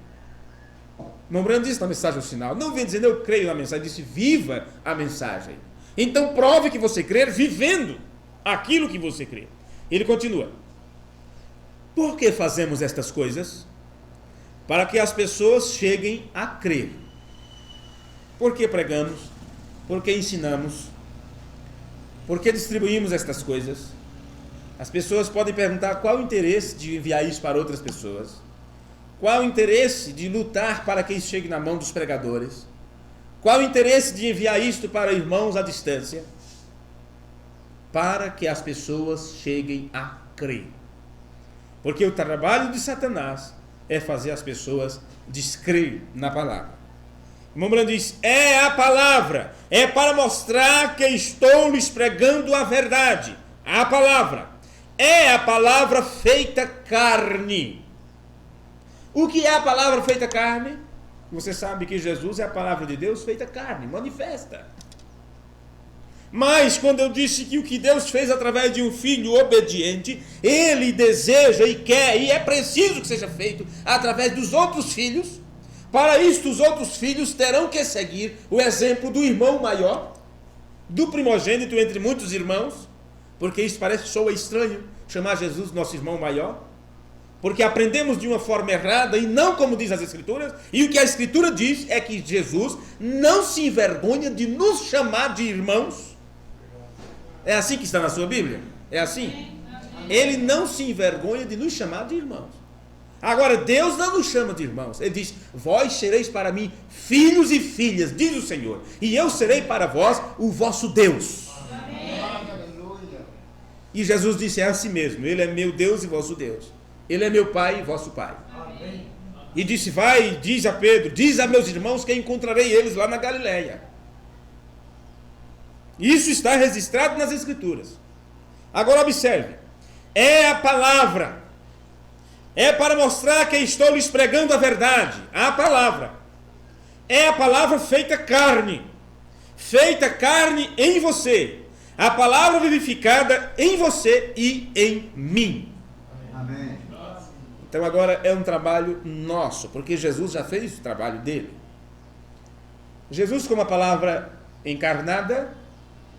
Irmão Branham disse na mensagem final, não vem dizendo eu creio na mensagem, disse viva a mensagem. Então prove que você crê vivendo aquilo que você crê. Ele continua. Por que fazemos estas coisas? Para que as pessoas cheguem a crer. Por que pregamos? Por que ensinamos? Por que distribuímos estas coisas? As pessoas podem perguntar qual o interesse de enviar isso para outras pessoas. Qual o interesse de lutar para que isso chegue na mão dos pregadores? Qual o interesse de enviar isto para irmãos à distância? Para que as pessoas cheguem a crer. Porque o trabalho de Satanás é fazer as pessoas descrer na palavra. O irmão Branham diz, é a palavra, é para mostrar que estou lhes pregando a verdade. A palavra, é a palavra feita carne. O que é a palavra feita carne? Você sabe que Jesus é a palavra de Deus feita carne, manifesta. Mas quando eu disse que o que Deus fez através de um filho obediente, Ele deseja e quer, e é preciso que seja feito através dos outros filhos, para isto os outros filhos terão que seguir o exemplo do irmão maior, do primogênito entre muitos irmãos, porque isso parece soa estranho, chamar Jesus nosso irmão maior, porque aprendemos de uma forma errada e não como diz as Escrituras, e o que a Escritura diz é que Jesus não se envergonha de nos chamar de irmãos. É assim que está na sua Bíblia? É assim? Ele não se envergonha de nos chamar de irmãos. Agora, Deus não nos chama de irmãos. Ele diz, vós sereis para mim filhos e filhas, diz o Senhor, e eu serei para vós o vosso Deus. E Jesus disse, é assim mesmo, Ele é meu Deus e vosso Deus. Ele é meu Pai e vosso Pai. Amém. E disse, vai, diz a Pedro, diz a meus irmãos que encontrarei eles lá na Galileia. Isso está registrado nas Escrituras. Agora observe, é a palavra, é para mostrar que estou lhes pregando a verdade, a palavra. É a palavra feita carne em você, a palavra vivificada em você e em mim. Amém. Então agora é um trabalho nosso, porque Jesus já fez o trabalho dele. Jesus, como a palavra encarnada,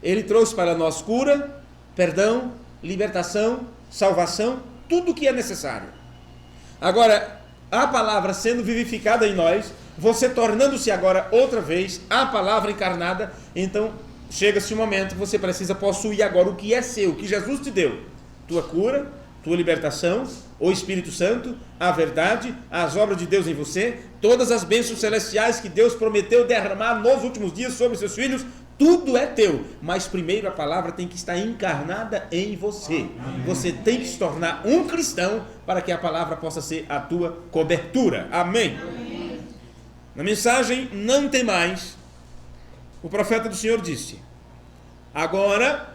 Ele trouxe para nós cura, perdão, libertação, salvação, tudo o que é necessário. Agora, a palavra sendo vivificada em nós, você tornando-se agora outra vez a palavra encarnada, então chega-se um momento que você precisa possuir agora o que é seu, o que Jesus te deu. Tua cura, tua libertação, o Espírito Santo, a verdade, as obras de Deus em você, todas as bênçãos celestiais que Deus prometeu derramar nos últimos dias sobre seus filhos, tudo é teu, mas primeiro a palavra tem que estar encarnada em você. Você tem que se tornar um cristão para que a palavra possa ser a tua cobertura. Amém? Na mensagem não tem mais, o profeta do Senhor disse, agora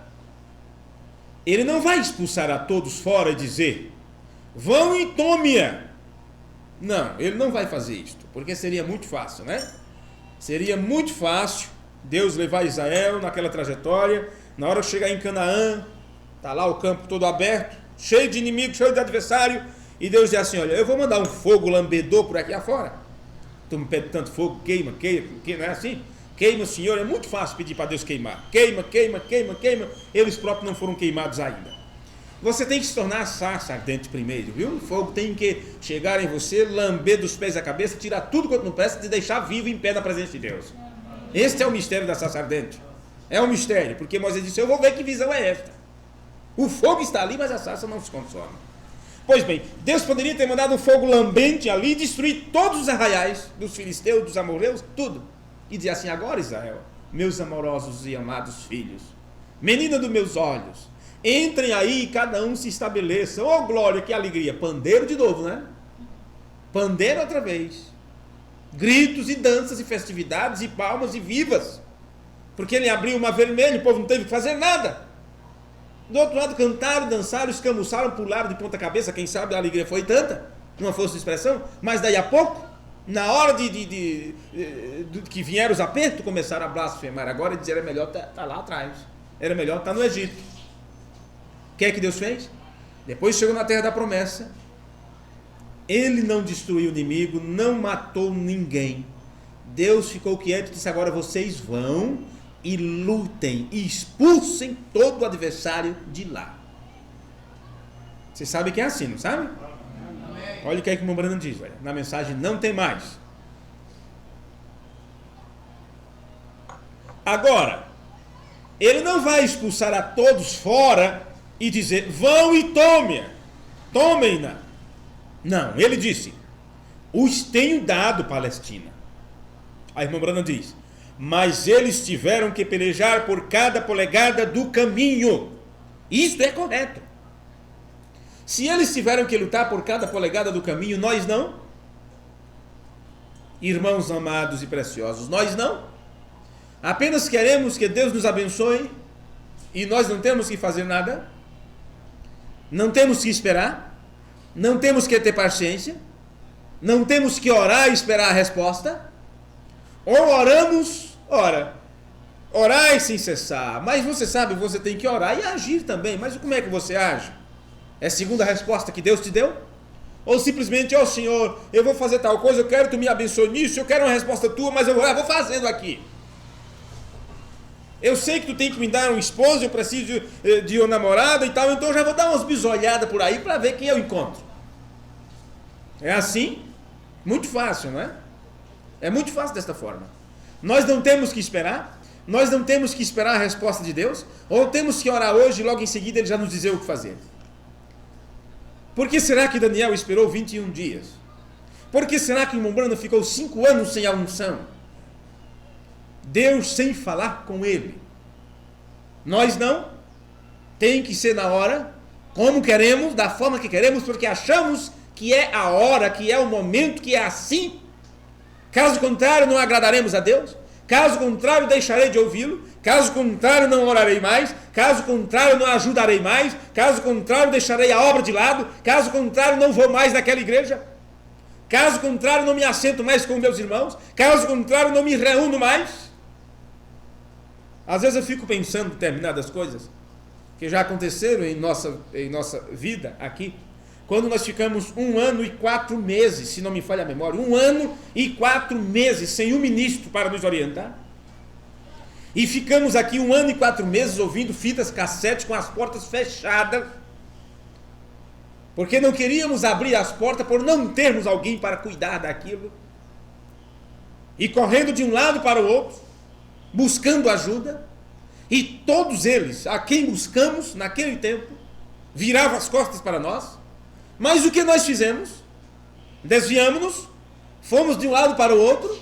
ele não vai expulsar a todos fora e dizer, vão e tome-a. Não, ele não vai fazer isto, porque seria muito fácil, né? Seria muito fácil Deus levar Israel naquela trajetória, na hora que chegar em Canaã, está lá o campo todo aberto, cheio de inimigos, cheio de adversário, e Deus diz assim, olha, eu vou mandar um fogo lambedor por aqui afora. Tu me pede tanto fogo, queima, não é assim? Queima, Senhor, é muito fácil pedir para Deus queimar. Queima, eles próprios não foram queimados ainda. Você tem que se tornar sarça ardente primeiro, viu? O fogo tem que chegar em você, lamber dos pés à cabeça, tirar tudo quanto não presta e deixar vivo em pé na presença de Deus. Este é o mistério da sarça ardente. É um mistério, porque Moisés disse, eu vou ver que visão é esta. O fogo está ali, mas a sarça não se consome. Pois bem, Deus poderia ter mandado um fogo lambente ali e destruir todos os arraiais dos filisteus, dos amorreus, tudo. E dizer assim, agora Israel, meus amorosos e amados filhos, menina dos meus olhos, entrem aí e cada um se estabeleça. Oh glória, que alegria. Pandeiro de novo, né? Pandeiro outra vez. Gritos e danças e festividades e palmas e vivas. Porque ele abriu o mar vermelho, o povo não teve que fazer nada. Do outro lado cantaram, dançaram, escamuçaram, pularam de ponta cabeça. Quem sabe a alegria foi tanta, numa força de expressão. Mas daí a pouco, na hora que vieram os apertos, começaram a blasfemar. Agora dizer, era melhor estar lá atrás. Era melhor estar no Egito. O que é que Deus fez? Depois chegou na terra da promessa. Ele não destruiu o inimigo, não matou ninguém. Deus ficou quieto e disse: agora vocês vão e lutem, e expulsem todo o adversário de lá. Você sabe que é assim, não sabe? Olha o que é que o Mombrana diz, velho. Na mensagem não tem mais. Agora, ele não vai expulsar a todos fora e dizer: vão e tomem-na. Não, ele disse: os tenho dado Palestina. Aí Mombrana diz: mas eles tiveram que pelejar por cada polegada do caminho. Isto é correto. Se eles tiveram que lutar por cada polegada do caminho, nós não? Irmãos amados e preciosos, nós não? Apenas queremos que Deus nos abençoe e nós não temos que fazer nada? Não temos que esperar? Não temos que ter paciência? Não temos que orar e esperar a resposta? Ou oramos, orai sem cessar. Mas você sabe, você tem que orar e agir também. Mas como é que você age? É segundo a resposta que Deus te deu? Ou simplesmente: ó Senhor, eu vou fazer tal coisa, eu quero que tu me abençoe nisso, eu quero uma resposta tua, mas eu vou fazendo aqui. Eu sei que tu tem que me dar um esposo, eu preciso de um namorado e tal, então eu já vou dar umas bisolhadas por aí para ver quem eu encontro. É assim? Muito fácil, não é? É muito fácil desta forma. Nós não temos que esperar, nós não temos que esperar a resposta de Deus, ou temos que orar hoje e logo em seguida ele já nos dizer o que fazer. Por que será que Daniel esperou 21 dias? Por que será que o Mombrana ficou 5 anos sem a unção? Deus sem falar com ele. Nós não. Tem que ser na hora, como queremos, da forma que queremos, porque achamos que é a hora, que é o momento, que é assim. Caso contrário, não agradaremos a Deus. Caso contrário, deixarei de ouvi-lo. Caso contrário, não orarei mais. Caso contrário, não ajudarei mais. Caso contrário, deixarei a obra de lado. Caso contrário, não vou mais naquela igreja. Caso contrário, não me assento mais com meus irmãos. Caso contrário, não me reúno mais. Às vezes eu fico pensando em determinadas coisas que já aconteceram em nossa vida aqui. Quando nós ficamos 1 ano e 4 meses, se não me falha a memória, 1 ano e 4 meses sem um ministro para nos orientar. E ficamos aqui 1 ano e 4 meses ouvindo fitas cassete com as portas fechadas, porque não queríamos abrir as portas por não termos alguém para cuidar daquilo. E correndo de um lado para o outro, buscando ajuda, e todos eles, a quem buscamos naquele tempo, viravam as costas para nós. Mas o que nós fizemos? Desviamos-nos? Fomos de um lado para o outro?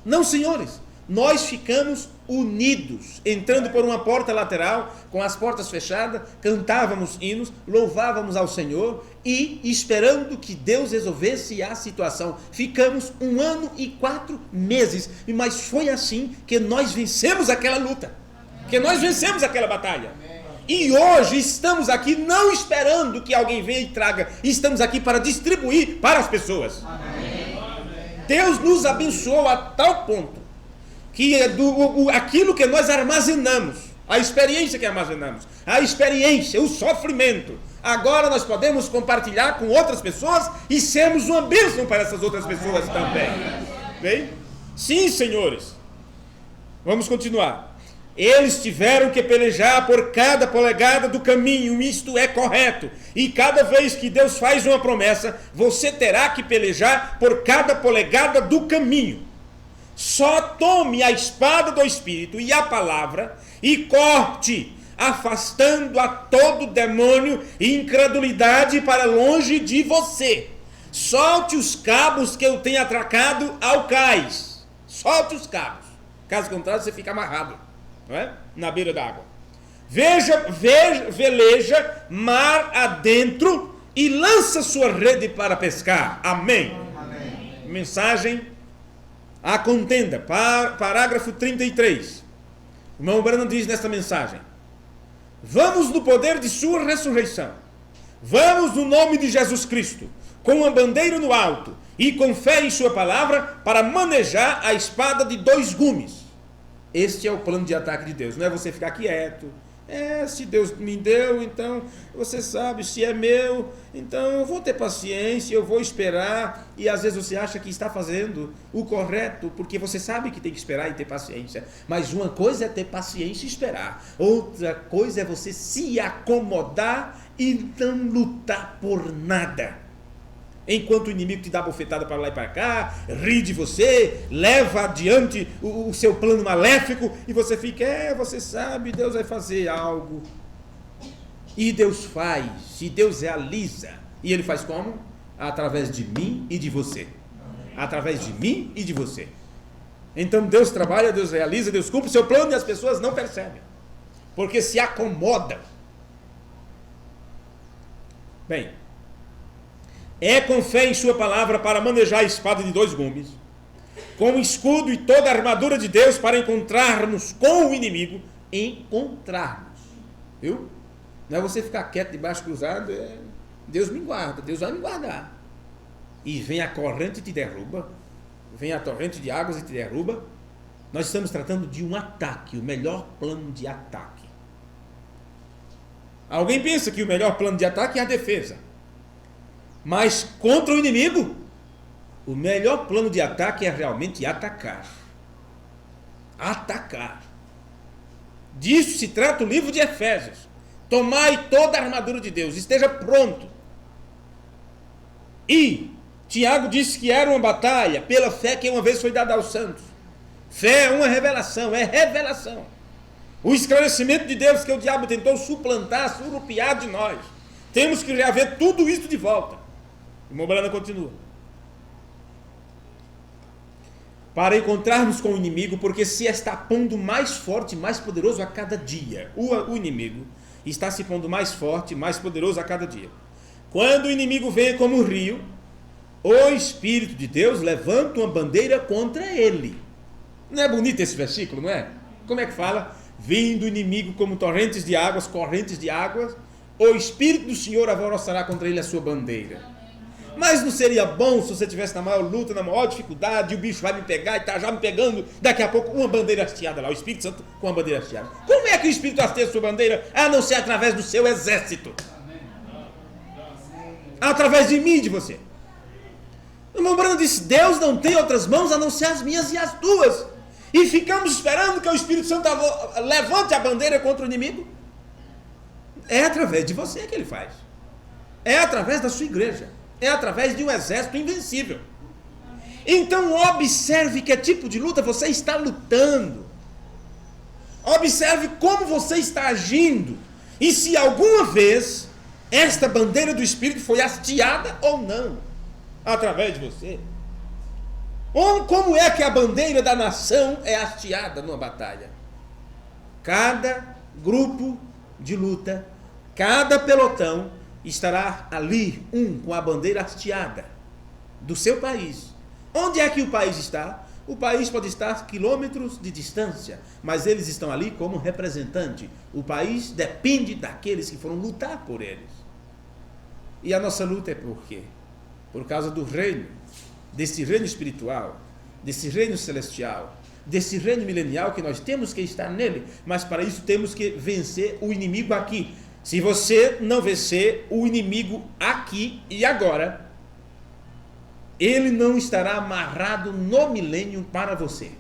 Não, senhores. Nós ficamos unidos, entrando por uma porta lateral, com as portas fechadas, cantávamos hinos, louvávamos ao Senhor e esperando que Deus resolvesse a situação. Ficamos 1 ano e 4 meses, mas foi assim que nós vencemos aquela luta, que nós vencemos aquela batalha. E hoje estamos aqui não esperando que alguém venha e traga, estamos aqui para distribuir para as pessoas. Amém. Deus nos abençoou a tal ponto que aquilo que nós armazenamos, a experiência que armazenamos, a experiência, o sofrimento, agora nós podemos compartilhar com outras pessoas e sermos uma bênção para essas outras pessoas também. Bem? Sim, senhores. Vamos continuar. Eles tiveram que pelejar por cada polegada do caminho, isto é correto. E cada vez que Deus faz uma promessa, você terá que pelejar por cada polegada do caminho. Só tome a espada do Espírito e a palavra e corte, afastando a todo demônio e incredulidade para longe de você. Solte os cabos que eu tenho atracado ao cais. Solte os cabos. Caso contrário, você fica amarrado, não é? Na beira da água. Veleja mar adentro e lança sua rede para pescar. Amém. Amém. Mensagem: a contenda, parágrafo 33. O irmão Branham diz nesta mensagem: vamos no poder de sua ressurreição, vamos no nome de Jesus Cristo, com a bandeira no alto e com fé em sua palavra, para manejar a espada de 2 gumes. Este é o plano de ataque de Deus. Não é você ficar quieto, Se Deus me deu, então, você sabe, se é meu, então eu vou ter paciência, eu vou esperar. E às vezes você acha que está fazendo o correto, porque você sabe que tem que esperar e ter paciência. Mas uma coisa é ter paciência e esperar. Outra coisa é você se acomodar e não lutar por nada. Enquanto o inimigo te dá bofetada para lá e para cá, ri de você, leva adiante o seu plano maléfico, e você fica, você sabe, Deus vai fazer algo. E Deus faz, e Deus realiza. E Ele faz como? Através de mim e de você. Através de mim e de você. Então Deus trabalha, Deus realiza, Deus cumpre o seu plano, e as pessoas não percebem, porque se acomodam. Bem, é com fé em sua palavra para manejar a espada de 2 gumes, com o escudo e toda a armadura de Deus para encontrarmos com o inimigo, viu? Não é você ficar quieto debaixo cruzado, Deus me guarda, Deus vai me guardar. E vem a corrente e te derruba, vem a torrente de águas e te derruba. Nós estamos tratando de um ataque, o melhor plano de ataque. Alguém pensa que o melhor plano de ataque é a defesa. Mas contra o inimigo, o melhor plano de ataque é realmente atacar. Atacar. Disso se trata o livro de Efésios. Tomai toda a armadura de Deus, esteja pronto. E Tiago disse que era uma batalha pela fé que uma vez foi dada aos santos. Fé é uma revelação, é revelação. O esclarecimento de Deus que o diabo tentou suplantar, surrupiar de nós. Temos que reaver tudo isso de volta. E Mombrana continua. Para encontrarmos com o inimigo, porque se está pondo mais forte, mais poderoso a cada dia. O inimigo está se pondo mais forte, mais poderoso a cada dia. Quando o inimigo vem como um rio, o Espírito de Deus levanta uma bandeira contra ele. Não é bonito esse versículo, não é? Como é que fala? Vindo o inimigo como torrentes de águas, correntes de águas, o Espírito do Senhor alvoroçará contra ele a sua bandeira. Mas não seria bom se você estivesse na maior luta, na maior dificuldade, e o bicho vai me pegar e está já me pegando, daqui a pouco uma bandeira hasteada lá, o Espírito Santo com a bandeira hasteada. Como é que o Espírito hasteia a sua bandeira? A não ser através do seu exército. Através de mim e de você. O irmão Branham disse, Deus não tem outras mãos a não ser as minhas e as tuas. E ficamos esperando que o Espírito Santo levante a bandeira contra o inimigo. É através de você que ele faz. É através da sua igreja. É através de um exército invencível. Então observe que tipo de luta você está lutando. Observe como você está agindo. E se alguma vez esta bandeira do Espírito foi hasteada ou não. Através de você. Ou como é que a bandeira da nação é hasteada numa batalha. Cada grupo de luta, cada pelotão estará ali, com a bandeira hasteada do seu país. Onde é que o país está? O país pode estar a quilômetros de distância, mas eles estão ali como representante. O país depende daqueles que foram lutar por eles. E a nossa luta é por quê? Por causa do reino, desse reino espiritual, desse reino celestial, desse reino milenial que nós temos que estar nele, mas para isso temos que vencer o inimigo aqui. Se você não vencer o inimigo aqui e agora, ele não estará amarrado no milênio para você.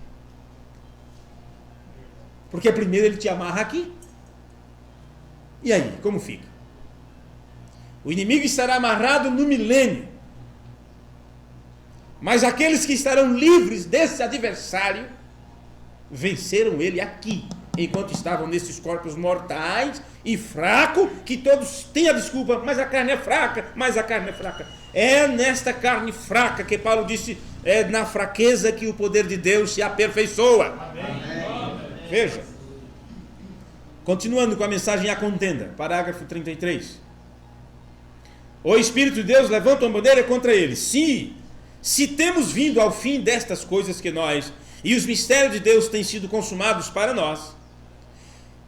Porque primeiro ele te amarra aqui. E aí, como fica? O inimigo estará amarrado no milênio. Mas aqueles que estarão livres desse adversário, venceram ele aqui, enquanto estavam nesses corpos mortais e fracos, que todos têm a desculpa, mas a carne é fraca, É nesta carne fraca que Paulo disse, é na fraqueza que o poder de Deus se aperfeiçoa. Amém. Veja, continuando com a mensagem à contenda, parágrafo 33. O Espírito de Deus levanta uma bandeira contra ele. Se temos vindo ao fim destas coisas que nós, e os mistérios de Deus têm sido consumados para nós,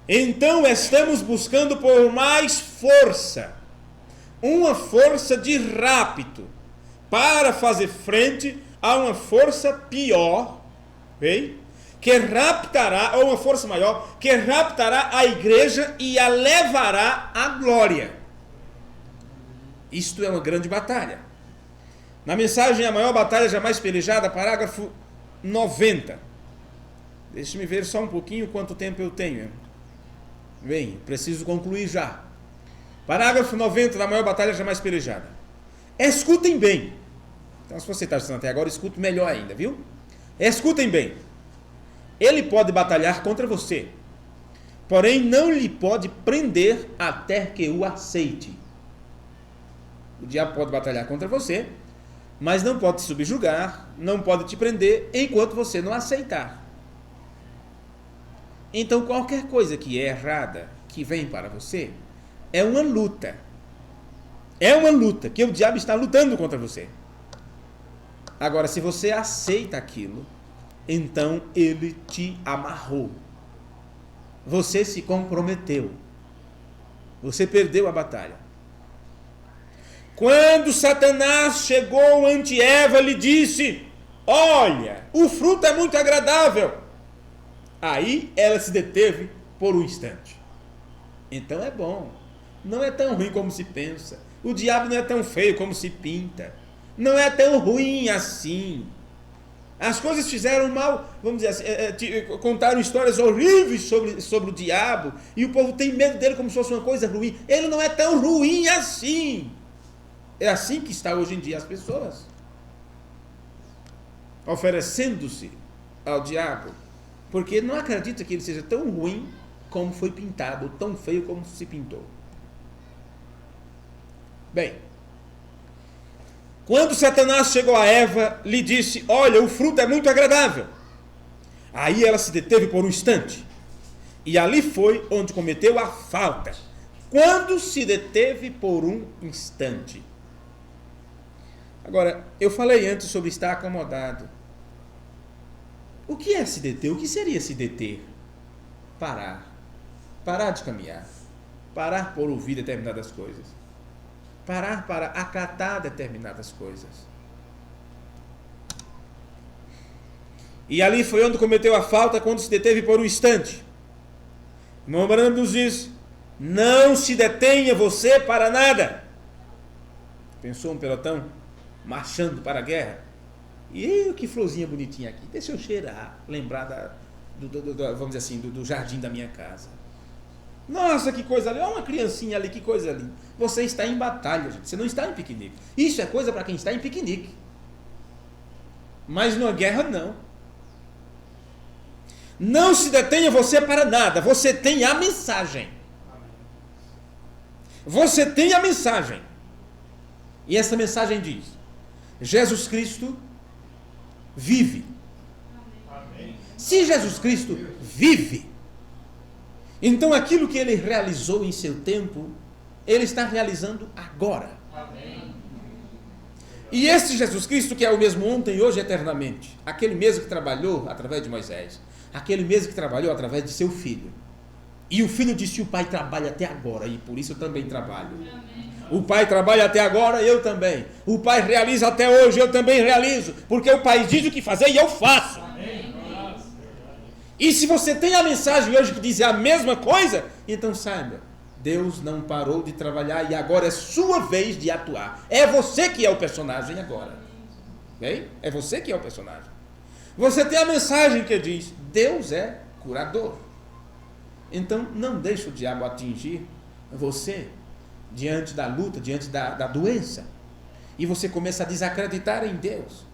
então estamos buscando por mais força, uma força de rápido, para fazer frente a uma força pior, okay? que raptará, ou uma força maior, que raptará a igreja e a levará à glória. Isto é uma grande batalha. Na mensagem A Maior Batalha Jamais Pelejada, parágrafo 90. Deixe-me ver só um pouquinho quanto tempo eu tenho. Bem, preciso concluir já. Parágrafo 90 da Maior Batalha Jamais Pelejada. Escutem bem. Então, se você está assistindo até agora, escute melhor ainda, viu? Escutem bem. Ele pode batalhar contra você, porém não lhe pode prender até que o aceite. O diabo pode batalhar contra você, mas não pode te subjugar, não pode te prender enquanto você não aceitar. Então, qualquer coisa que é errada, que vem para você, é uma luta. É uma luta, que o diabo está lutando contra você. Agora, se você aceita aquilo, então ele te amarrou. Você se comprometeu. Você perdeu a batalha. Quando Satanás chegou ante Eva, lhe disse: olha, o fruto é muito agradável. Aí ela se deteve por um instante. Então é bom. Não é tão ruim como se pensa. O diabo não é tão feio como se pinta. Não é tão ruim assim. As coisas fizeram mal, vamos dizer assim, contaram histórias horríveis sobre o diabo, e o povo tem medo dele como se fosse uma coisa ruim. Ele não é tão ruim assim. É assim que está hoje em dia as pessoas, oferecendo-se ao diabo, porque não acredita que ele seja tão ruim como foi pintado, tão feio como se pintou. Bem, quando Satanás chegou a Eva, lhe disse: olha, o fruto é muito agradável. Aí ela se deteve por um instante, e ali foi onde cometeu a falta. Quando se deteve por um instante. Agora, eu falei antes sobre estar acomodado. O que é se deter? O que seria se deter? Parar. Parar de caminhar. Parar por ouvir determinadas coisas. Parar para acatar determinadas coisas. E ali foi onde cometeu a falta, quando se deteve por um instante. Irmão Branham nos diz: não se detenha você para nada. Pensou um pelotão marchando para a guerra? E que florzinha bonitinha aqui. Deixa eu cheirar, lembrar vamos dizer assim, do jardim da minha casa. Nossa, que coisa ali, olha uma criancinha ali, que coisa ali. Você está em batalha, gente. Você não está em piquenique. Isso é coisa para quem está em piquenique. Mas numa guerra, não. Não se detenha você para nada. Você tem a mensagem. Você tem a mensagem. E essa mensagem diz: Jesus Cristo vive. Se Jesus Cristo vive, então aquilo que ele realizou em seu tempo, ele está realizando agora. Amém. E esse Jesus Cristo, que é o mesmo ontem, hoje e eternamente, aquele mesmo que trabalhou através de Moisés, aquele mesmo que trabalhou através de seu filho, e o filho disse: o pai trabalha até agora, e por isso eu também trabalho. Amém. O pai trabalha até agora, eu também. O pai realiza até hoje, eu também realizo, porque o pai diz o que fazer e eu faço. Amém. E se você tem a mensagem hoje que diz a mesma coisa, então saiba, Deus não parou de trabalhar e agora é sua vez de atuar. É você que é o personagem agora. Okay? É você que é o personagem. Você tem a mensagem que diz: Deus é curador. Então não deixe o diabo atingir você diante da luta, diante da doença. E você começa a desacreditar em Deus.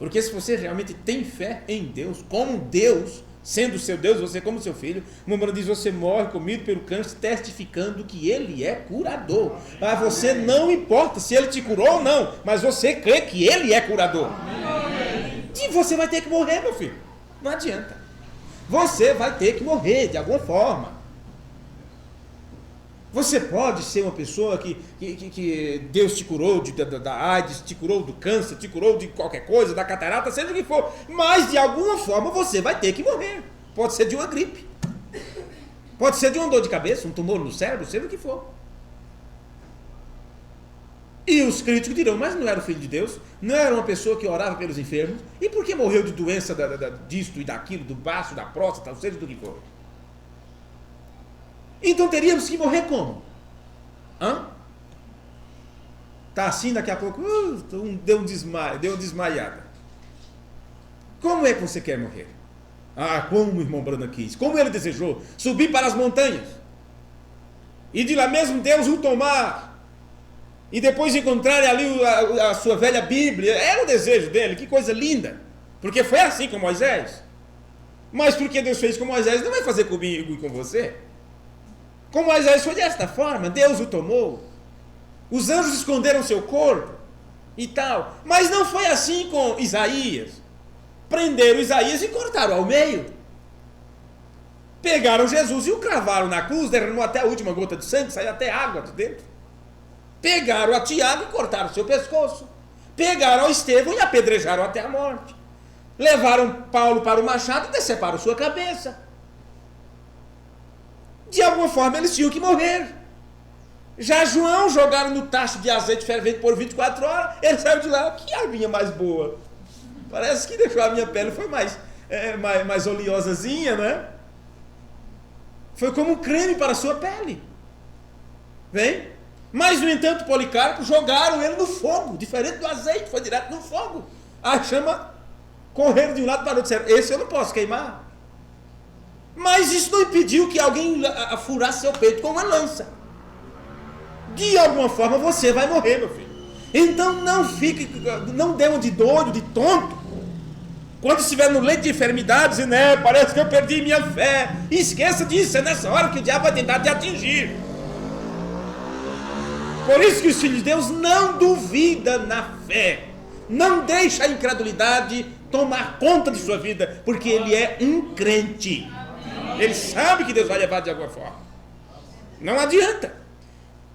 Porque se você realmente tem fé em Deus, como Deus, sendo seu Deus, você como seu filho, o Mamãe diz: você morre comido pelo câncer, testificando que ele é curador. Mas você não importa se ele te curou ou não, mas você crê que ele é curador. E você vai ter que morrer, meu filho. Não adianta. Você vai ter que morrer de alguma forma. Você pode ser uma pessoa que Deus te curou da AIDS, te curou do câncer, te curou de qualquer coisa, da catarata, seja o que for, mas de alguma forma você vai ter que morrer. Pode ser de uma gripe, pode ser de uma dor de cabeça, um tumor no cérebro, seja o que for. E os críticos dirão, mas não era o Filho de Deus? Não era uma pessoa que orava pelos enfermos? E por que morreu de doença disto e daquilo, do baço, da próstata, ou seja, do que for? Então teríamos que morrer como? Está assim, daqui a pouco, deu uma desmaiada. Como é que você quer morrer? Como o irmão Brana quis, como ele desejou, subir para as montanhas, e de lá mesmo Deus o tomar, e depois encontrar ali a sua velha Bíblia. Era o desejo dele, que coisa linda, porque foi assim com Moisés. Mas porque Deus fez com Moisés, não vai fazer comigo e com você? Com Moisés foi desta forma, Deus o tomou, os anjos esconderam seu corpo e tal, mas não foi assim com Isaías. Prenderam Isaías e cortaram ao meio, pegaram Jesus e o cravaram na cruz, derramou até a última gota de sangue, saiu até água de dentro. Pegaram a Tiago e cortaram seu pescoço, pegaram a Estevão e apedrejaram até a morte, levaram Paulo para o machado e deceparam sua cabeça. De alguma forma eles tinham que morrer. Já João jogaram no tacho de azeite fervente por 24 horas, ele saiu de lá, que aguinha mais boa, parece que deixou a minha pele, foi mais oleosazinha, né? Foi como um creme para a sua pele. Vem? Mas, no entanto, Policarpo, jogaram ele no fogo, diferente do azeite, foi direto no fogo. A chama correram de um lado para o outro, disseram, esse eu não posso queimar. Mas isso não impediu que alguém furasse seu peito com uma lança. De alguma forma você vai morrer, meu filho. Então não dê um de doido, de tonto. Quando estiver no leito de enfermidades, né, parece que eu perdi minha fé. Esqueça disso, é nessa hora que o diabo vai tentar te atingir. Por isso que os filhos de Deus não duvidam na fé. Não deixa a incredulidade tomar conta de sua vida, porque ele é um crente. Ele sabe que Deus vai levar de alguma forma. Não adianta.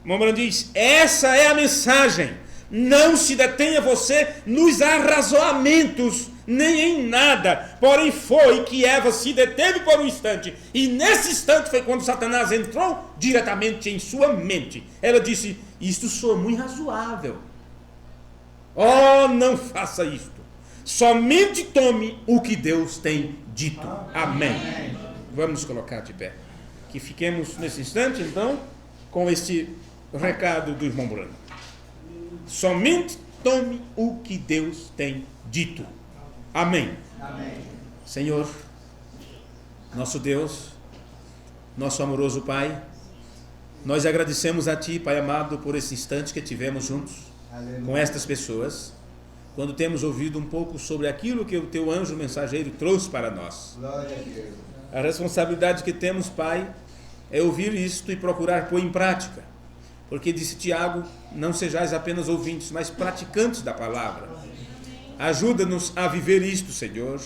Mombrando diz, essa é a mensagem. Não se detenha você nos arrazoamentos, nem em nada. Porém foi que Eva se deteve por um instante. E nesse instante foi quando Satanás entrou diretamente em sua mente. Ela disse, isto soa muito razoável. Oh, não faça isto. Somente tome o que Deus tem dito. Amém. Vamos nos colocar de pé. Que fiquemos nesse instante, então, com este recado do irmão Bruno. Somente tome o que Deus tem dito. Amém. Amém. Senhor, nosso Deus, nosso amoroso Pai, nós agradecemos a Ti, Pai amado, por esse instante que tivemos juntos com estas pessoas, quando temos ouvido um pouco sobre aquilo que o Teu anjo mensageiro trouxe para nós. Glória a Deus. A responsabilidade que temos, Pai, é ouvir isto e procurar pôr em prática. Porque disse Tiago, não sejais apenas ouvintes, mas praticantes da palavra. Ajuda-nos a viver isto, Senhor.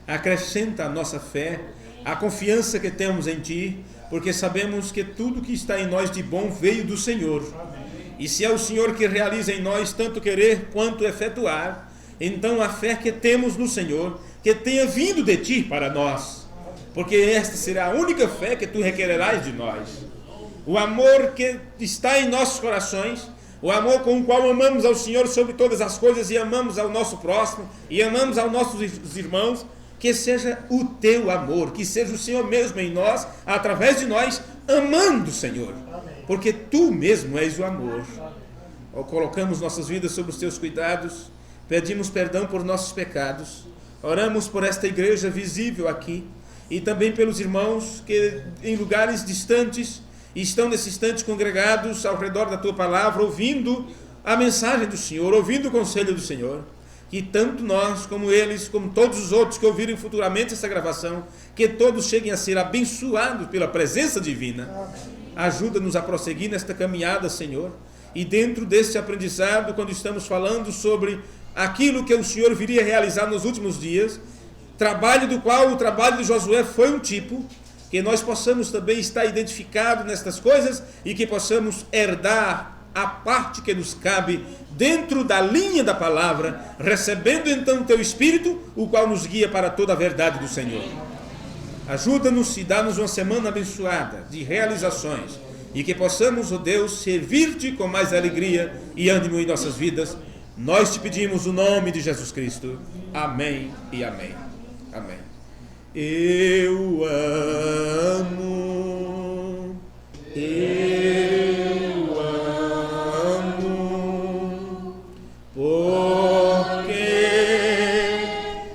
Acrescenta a nossa fé, a confiança que temos em Ti, porque sabemos que tudo que está em nós de bom veio do Senhor. E se é o Senhor que realiza em nós tanto querer quanto efetuar, então a fé que temos no Senhor, que tenha vindo de Ti para nós, porque esta será a única fé que Tu requererás de nós. O amor que está em nossos corações, o amor com o qual amamos ao Senhor sobre todas as coisas e amamos ao nosso próximo e amamos aos nossos irmãos, que seja o Teu amor, que seja o Senhor mesmo em nós, através de nós, amando o Senhor, porque Tu mesmo és o amor. Colocamos nossas vidas sob os Teus cuidados, pedimos perdão por nossos pecados, oramos por esta igreja visível aqui e também pelos irmãos que em lugares distantes estão nesse instante congregados ao redor da Tua palavra, ouvindo a mensagem do Senhor, ouvindo o conselho do Senhor. Que tanto nós, como eles, como todos os outros que ouvirem futuramente essa gravação, que todos cheguem a ser abençoados pela presença divina. Ajuda-nos a prosseguir nesta caminhada, Senhor. E dentro deste aprendizado, quando estamos falando sobre aquilo que o Senhor viria realizar nos últimos dias, trabalho do qual o trabalho de Josué foi um tipo, que nós possamos também estar identificados nestas coisas e que possamos herdar a parte que nos cabe dentro da linha da palavra, recebendo então o Teu Espírito, o qual nos guia para toda a verdade do Senhor. Ajuda-nos e dá-nos uma semana abençoada de realizações, e que possamos, ó Deus, servir-te com mais alegria e ânimo em nossas vidas. Nós te pedimos o nome de Jesus Cristo. Amém e amém. Amém. Eu amo, porque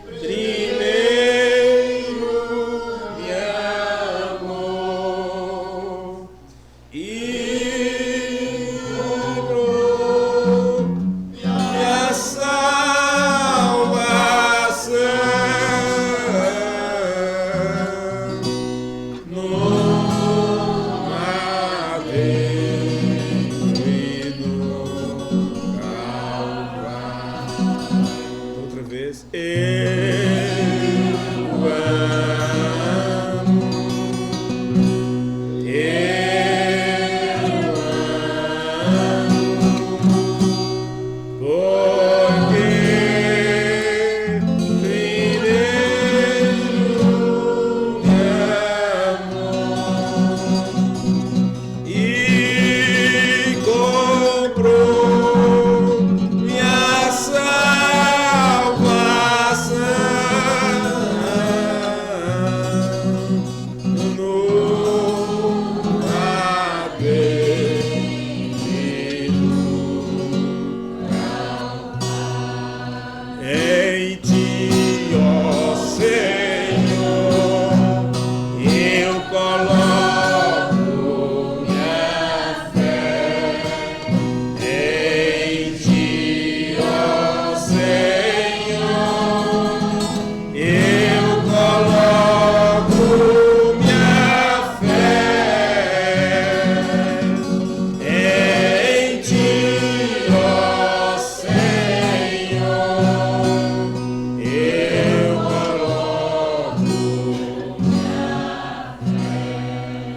primeiro me amou e comprou minha salvação no madeiro e no Calvário. Outra vez. Em ti, ó Senhor, eu coloco minha fé. Em ti, ó Senhor, eu coloco minha fé. Em ti, ó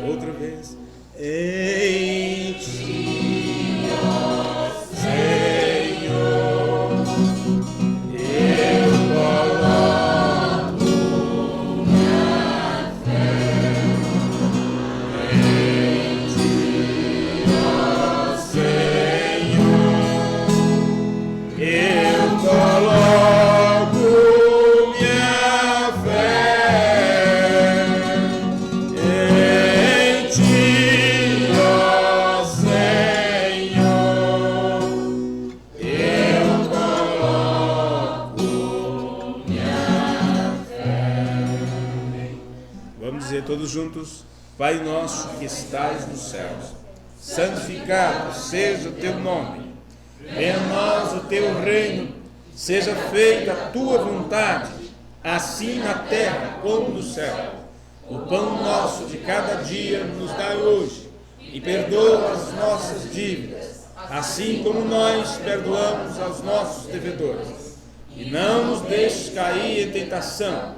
outra vez. Em ti, ó Senhor, eu coloco minha fé. Em ti, ó Senhor, eu coloco minha fé. Em ti, ó Senhor, eu coloco minha fé. Vamos dizer todos juntos: Pai nosso que estais nos céus, santificado seja o teu nome. Venha a nós o teu reino, seja feita a tua vontade, assim na terra como no céu. O pão nosso de cada dia nos dai hoje, e perdoa as nossas dívidas, assim como nós perdoamos aos nossos devedores. E não nos deixes cair em tentação,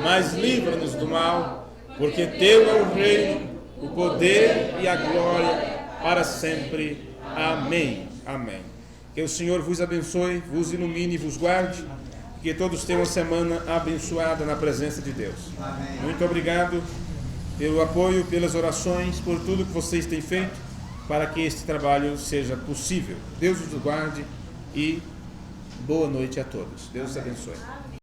mas livra-nos do mal, porque teu é o reino, o poder e a glória para sempre. Amém. Amém. Que o Senhor vos abençoe, vos ilumine e vos guarde. Que todos tenham uma semana abençoada na presença de Deus. Amém. Muito obrigado pelo apoio, pelas orações, por tudo que vocês têm feito para que este trabalho seja possível. Deus os guarde e boa noite a todos. Deus os abençoe.